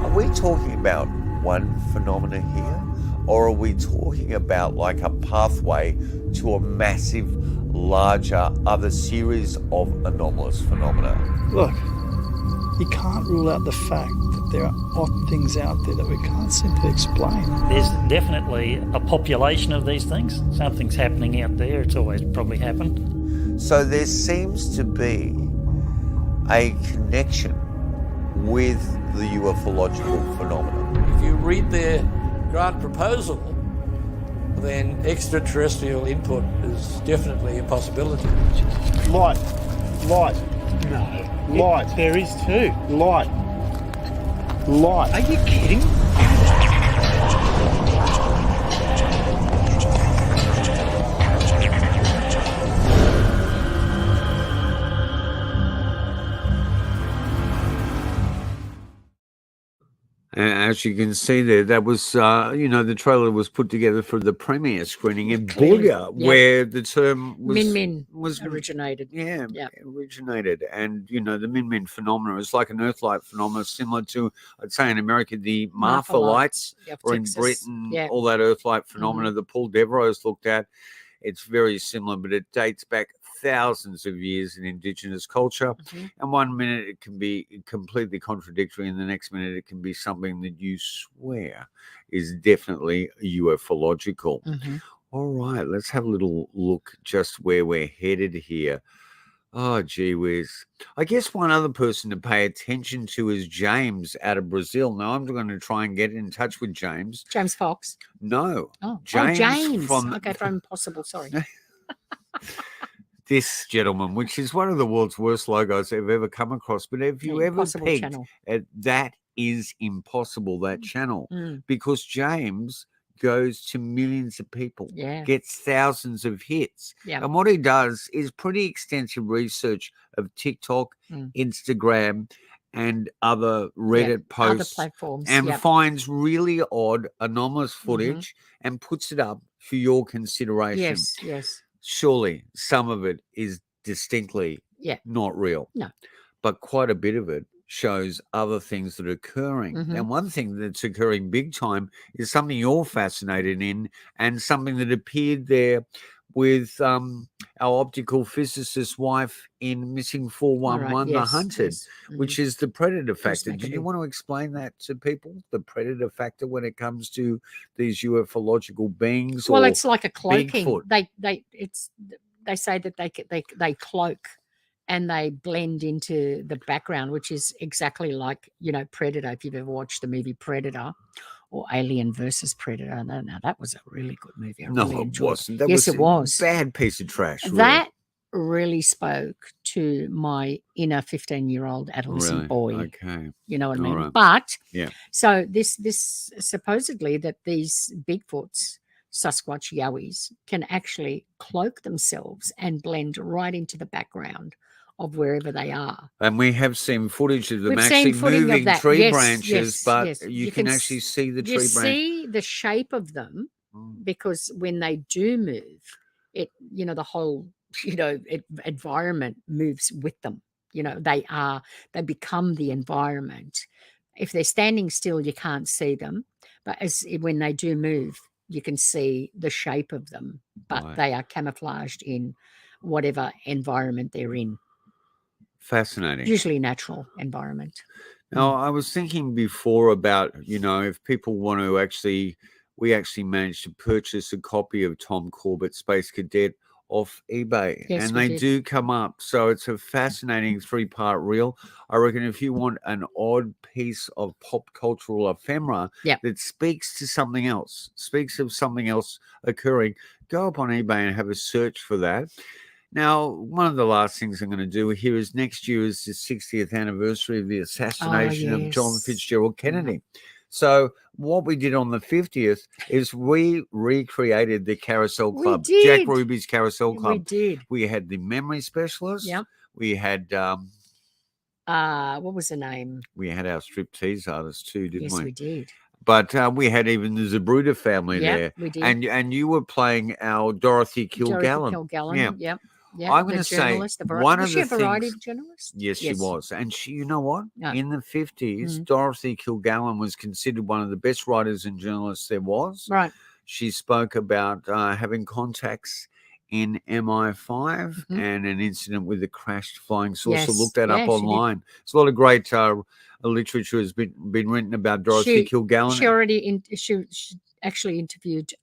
Are we talking about one phenomena here? Or are we talking about like a pathway to a massive, larger, other series of anomalous phenomena? Look, you can't rule out the fact that there are odd things out there that we can't simply explain. There's definitely a population of these things. Something's happening out there. It's always probably happened. So there seems to be a connection with the ufological phenomena. If you read their grant proposal, then extraterrestrial input is definitely a possibility. Light. No. Light. There is too. Light. Are you kidding? As you can see there, that was, the trailer was put together for the premiere screening in Bulga, where the term was originated. Yeah, originated. And, the Min phenomenon is like an Earth-like phenomenon, similar to, I'd say in America, the Martha lights, or in Britain, all that Earth-like phenomena that Paul Devereux's looked at. It's very similar, but it dates back thousands of years in Indigenous culture. And 1 minute it can be completely contradictory, and the next minute it can be something that you swear is definitely ufological. All right, let's have a little look just where we're headed here. Oh, gee whiz. I guess one other person to pay attention to is James out of Brazil. Now, I'm going to try and get in touch with James. James Fox? No. James. From Okay, from Impossible, sorry. This gentleman, which is one of the world's worst logos I've ever come across. But have you ever pegged channel. at that is impossible, that channel? Because James goes to millions of people, gets thousands of hits. And what he does is pretty extensive research of TikTok, Instagram, and other Reddit posts, other platforms, and finds really odd, anomalous footage and puts it up for your consideration. Yes. Surely some of it is distinctly not real. No. But quite a bit of it shows other things that are occurring. And one thing that's occurring big time is something you're fascinated in, and something that appeared there with our optical physicist's wife in Missing 411, The Hunted, which is the predator factor. Do you want to explain that to people, the predator factor, when it comes to these ufological beings? Well, or it's like a cloaking. Bigfoot? They say that they cloak and they blend into the background, which is exactly like, Predator. If you've ever watched the movie Predator or Alien versus Predator, now that was a really good movie. I really it enjoyed wasn't. it. Yes, it was. Bad piece of trash. Really. That really spoke to my inner 15-year-old adolescent boy. Okay. You know what I mean? Right. But so this supposedly that these Bigfoots, Sasquatch, Yowies can actually cloak themselves and blend right into the background of wherever they are. And we have seen footage of them We've actually seen footage moving of that. tree Yes, branches, but you can s- actually see the tree you branch. see the shape of them because when they do move, it the whole environment moves with them. They become the environment. If they're standing still, you can't see them, but when they do move, you can see the shape of them, but they are camouflaged in whatever environment they're in. Fascinating. Usually natural environment. Now, I was thinking before about, if people want to we actually managed to purchase a copy of Tom Corbett's Space Cadet off eBay, Yes, and we they did. do come up. So it's a fascinating 3-part reel. I reckon if you want an odd piece of pop cultural ephemera that speaks to something else, speaks of something else occurring, go up on eBay and have a search for that. Now, one of the last things I'm going to do here is next year is the 60th anniversary of the assassination of John Fitzgerald Kennedy. So what we did on the 50th is we recreated the Carousel Club, Jack Ruby's Carousel Club. We did. We had the memory specialist. Yep. We had what was the name? We had our striptease artist too, didn't we? Yes, we did. But we had even the Zabruda family there. We did. And you were playing our Dorothy Kilgallen. Yep. Yeah, I'm going to say one of the variety things. journalist? Yes, she was, and she. You know what? No. In the 50s, Mhm. Dorothy Kilgallen was considered one of the best writers and journalists there was. Right. She spoke about having contacts in MI5 and an incident with a crashed flying saucer. Yes. Look that Yeah, up she did. online. There's a lot of great literature has been written about Dorothy Kilgallen. She actually interviewed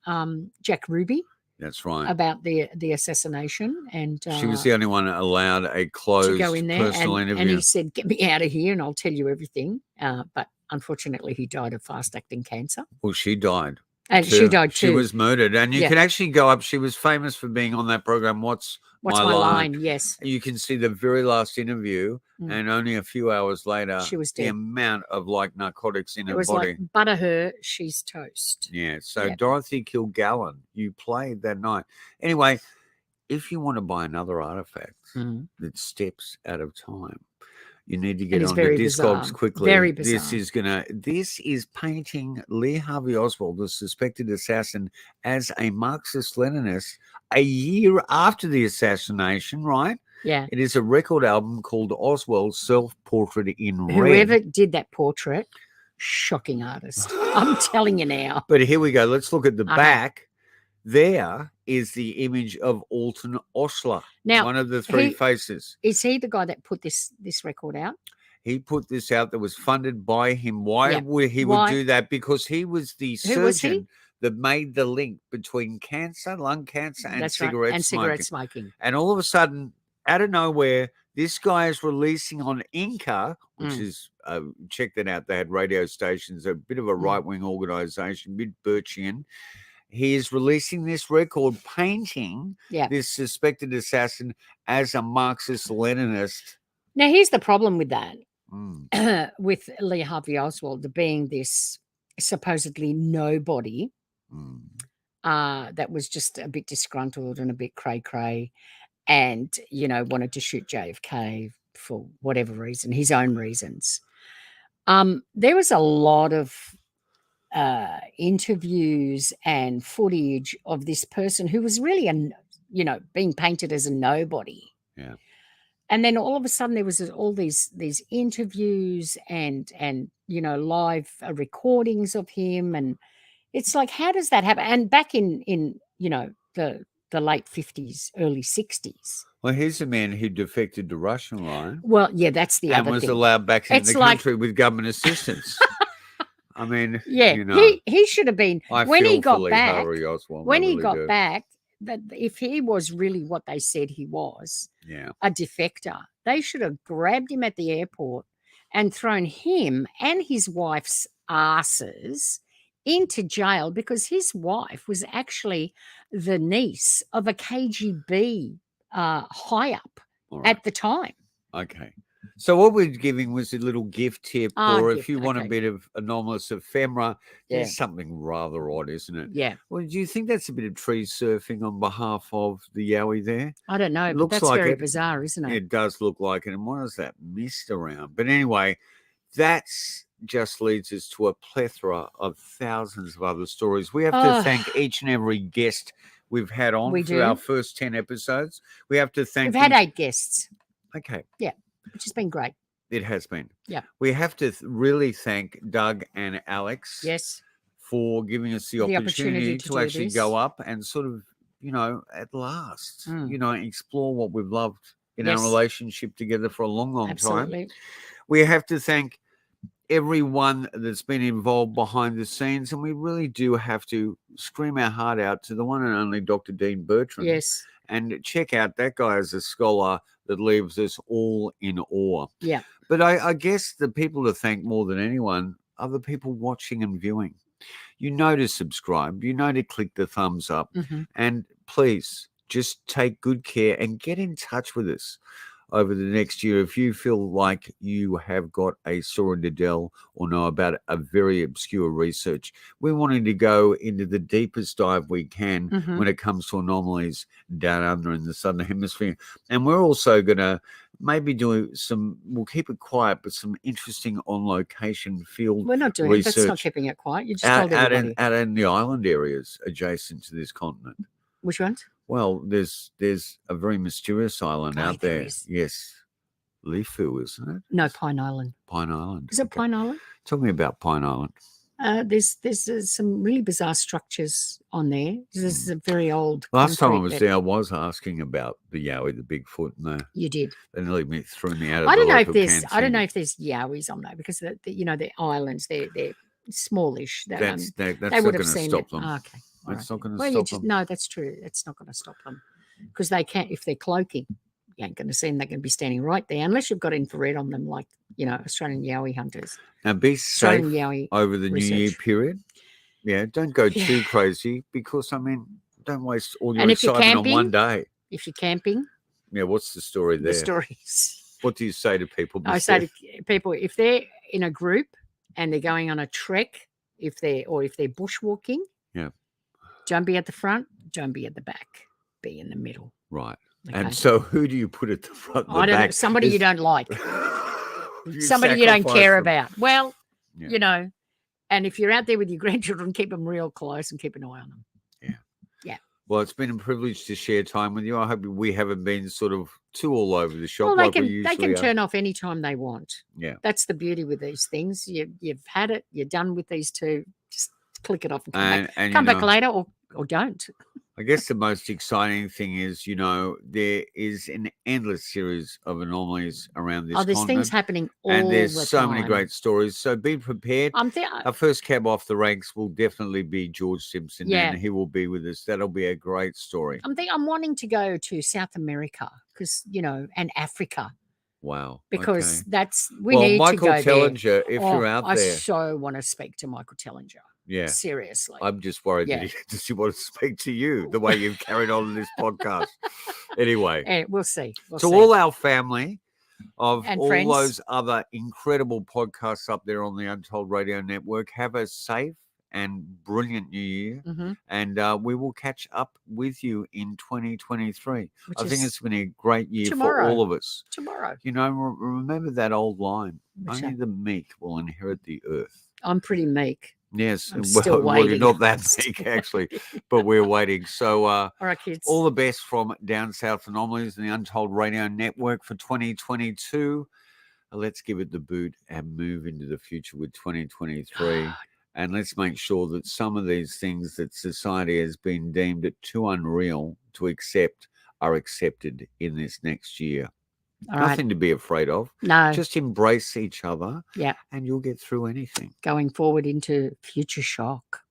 Jack Ruby. That's right. About the assassination, and she was the only one allowed a closed to go in there personal interview. And he said, "Get me out of here, and I'll tell you everything." But unfortunately, he died of fast-acting cancer. Well, she died. And she died too. She was murdered, and you can actually go up. She was famous for being on that program. What's my line? Yes. You can see the very last interview, and only a few hours later, she was dead. The amount of narcotics in her was body. Like, butter her, she's toast. Yeah. So Dorothy Kilgallen, you played that night. Anyway, if you want to buy another artifact that steps out of time, you need to get on the Discogs quickly. Very bizarre. This is painting Lee Harvey Oswald, the suspected assassin, as a Marxist-Leninist a year after the assassination, right? Yeah. It is a record album called Oswald's Self-Portrait in Red. Whoever did that portrait, shocking artist. I'm telling you now. But here we go. Let's look at the back. There is the image of Alton Osler, now, one of the three faces. Is he the guy that put this record out? He put this out that was funded by him. Why would he would do that? Because he was the surgeon that made the link between cancer, lung cancer, and cigarette smoking. And all of a sudden, out of nowhere, this guy is releasing on Inca, which is, check that out, they had radio stations, a bit of a right-wing organization, a bit Birchian. He is releasing this record painting this suspected assassin as a Marxist-Leninist. Now, here's the problem with that, with Lee Harvey Oswald being this supposedly nobody that was just a bit disgruntled and a bit cray-cray and, wanted to shoot JFK for whatever reason, his own reasons. There was a lot of interviews and footage of this person who was really being painted as a nobody. Yeah. And then all of a sudden there was all these interviews and live recordings of him, and it's like, how does that happen? And back in the late 50s, early 60s. Well, here's a man who defected to Russia, right? Well, yeah, that's the other thing. And was allowed back into the country with government assistance. I mean, he should have been when he got back. When he got back, that if he was really what they said he was, a defector, they should have grabbed him at the airport and thrown him and his wife's asses into jail, because his wife was actually the niece of a KGB high up at the time. Okay. So what we're giving was a little gift tip, or if you want a bit of anomalous ephemera, there's something rather odd, isn't it? Yeah. Well, do you think that's a bit of tree surfing on behalf of the Yowie there? I don't know, but that's very bizarre, isn't it? It does look like it. And what is that mist around? But anyway, that's just leads us to a plethora of thousands of other stories. We have to thank each and every guest we've had on for our first 10 episodes. We have to thank We've had 8 guests. Okay. Yeah. Which has been great. It has been. Yeah. We have to really thank Doug and Alex. Yes. For giving us the opportunity to actually go up and sort of, at last, explore what we've loved in our relationship together for a long, long time. We have to thank everyone that's been involved behind the scenes, and we really do have to scream our heart out to the one and only Dr. Dean Bertrand. Yes. And check out that guy as a scholar that leaves us all in awe. Yeah. But I guess the people to thank more than anyone are the people watching and viewing. You know to subscribe. You know to click the thumbs up. And please just take good care and get in touch with us over the next year. If you feel like you have got a story to tell or know about a very obscure research, we're wanting to go into the deepest dive we can when it comes to anomalies down under in the Southern Hemisphere. And we're also going to maybe do we'll keep it quiet, but some interesting on-location field We're not doing research. it. That's not keeping it quiet. You just told everybody. Out in the island areas adjacent to this continent. Which ones? Well, there's a very mysterious island out there. Yes. Lifu, isn't it? No, Pine Island. Pine Island. Is it Pine Island? Tell me about Pine Island. There's some really bizarre structures on there. This is a very old. Last time I was there, I was asking about the Yowie, the Bigfoot, and you did. They nearly threw me out of I don't the know local if there's. can I don't know centre. if there's Yowies on there because the islands they're smallish. That's they not would going have to seen stop it. them. Oh, okay. That's not going to Well, stop them. no, that's true. That's not going to stop them because they can't. If they're cloaking, you ain't going to see them. They're going to be standing right there unless you've got infrared on them, like Australian Yowie hunters. Now be safe Australian Yowie over the New Year research. period. Yeah, don't go too crazy because don't waste all your And if you're excitement on one camping, day. If you're camping, Yeah, what's the story there? the stories. What do you say to people? I say to people if they're in a group and they're going on a trek, if they're bushwalking, Yeah. don't be at the front, don't be at the back, be in the middle. Right. Okay. And so who do you put at the front and the I don't know, back? somebody you don't like, You somebody you don't sacrifice care them. about. Well, Yeah. and if you're out there with your grandchildren, keep them real close and keep an eye on them. Yeah. Well, it's been a privilege to share time with you. I hope we haven't been sort of too all over the shop Well, like we they usually can are. turn off anytime they want. Yeah. That's the beauty with these things. You've had it. You're done with these two. Just click it off and come back. And, Come you back know, later or don't. I guess the most exciting thing is, there is an endless series of anomalies around this There's continent. things happening all and there's the so many time. great stories. So be prepared. Our first cab off the ranks will definitely be George Simpson, Yeah. and he will be with us. That'll be a great story. I'm wanting to go to South America because and Africa Wow. because okay. that's we Well, need Michael to go Tellinger, there. if you're out I there- so want to speak to Michael Tellinger. Yeah. Seriously. I'm just worried Yeah. that does he want to speak to you the way you've carried on in this podcast. Anyway. We'll see. We'll to see. all our family of And all friends. those other incredible podcasts up there on the Untold Radio Network, have a safe and brilliant new year. Mhm. And we will catch up with you in 2023. Which I think is it's been a great year tomorrow. for all of us. Tomorrow. Remember that old line, Which only one? the meek will inherit the earth. I'm pretty meek. Yes, I'm still well, you're waiting. not that I'm still meek actually, but we're waiting. So, All right, kids. all the best from Down South Anomalies and the Untold Radio Network for 2022. Let's give it the boot and move into the future with 2023. And let's make sure that some of these things that society has been deemed too unreal to accept are accepted in this next year. All right. Nothing to be afraid of. No. Just embrace each other Yeah. and you'll get through anything. Going forward into future shock.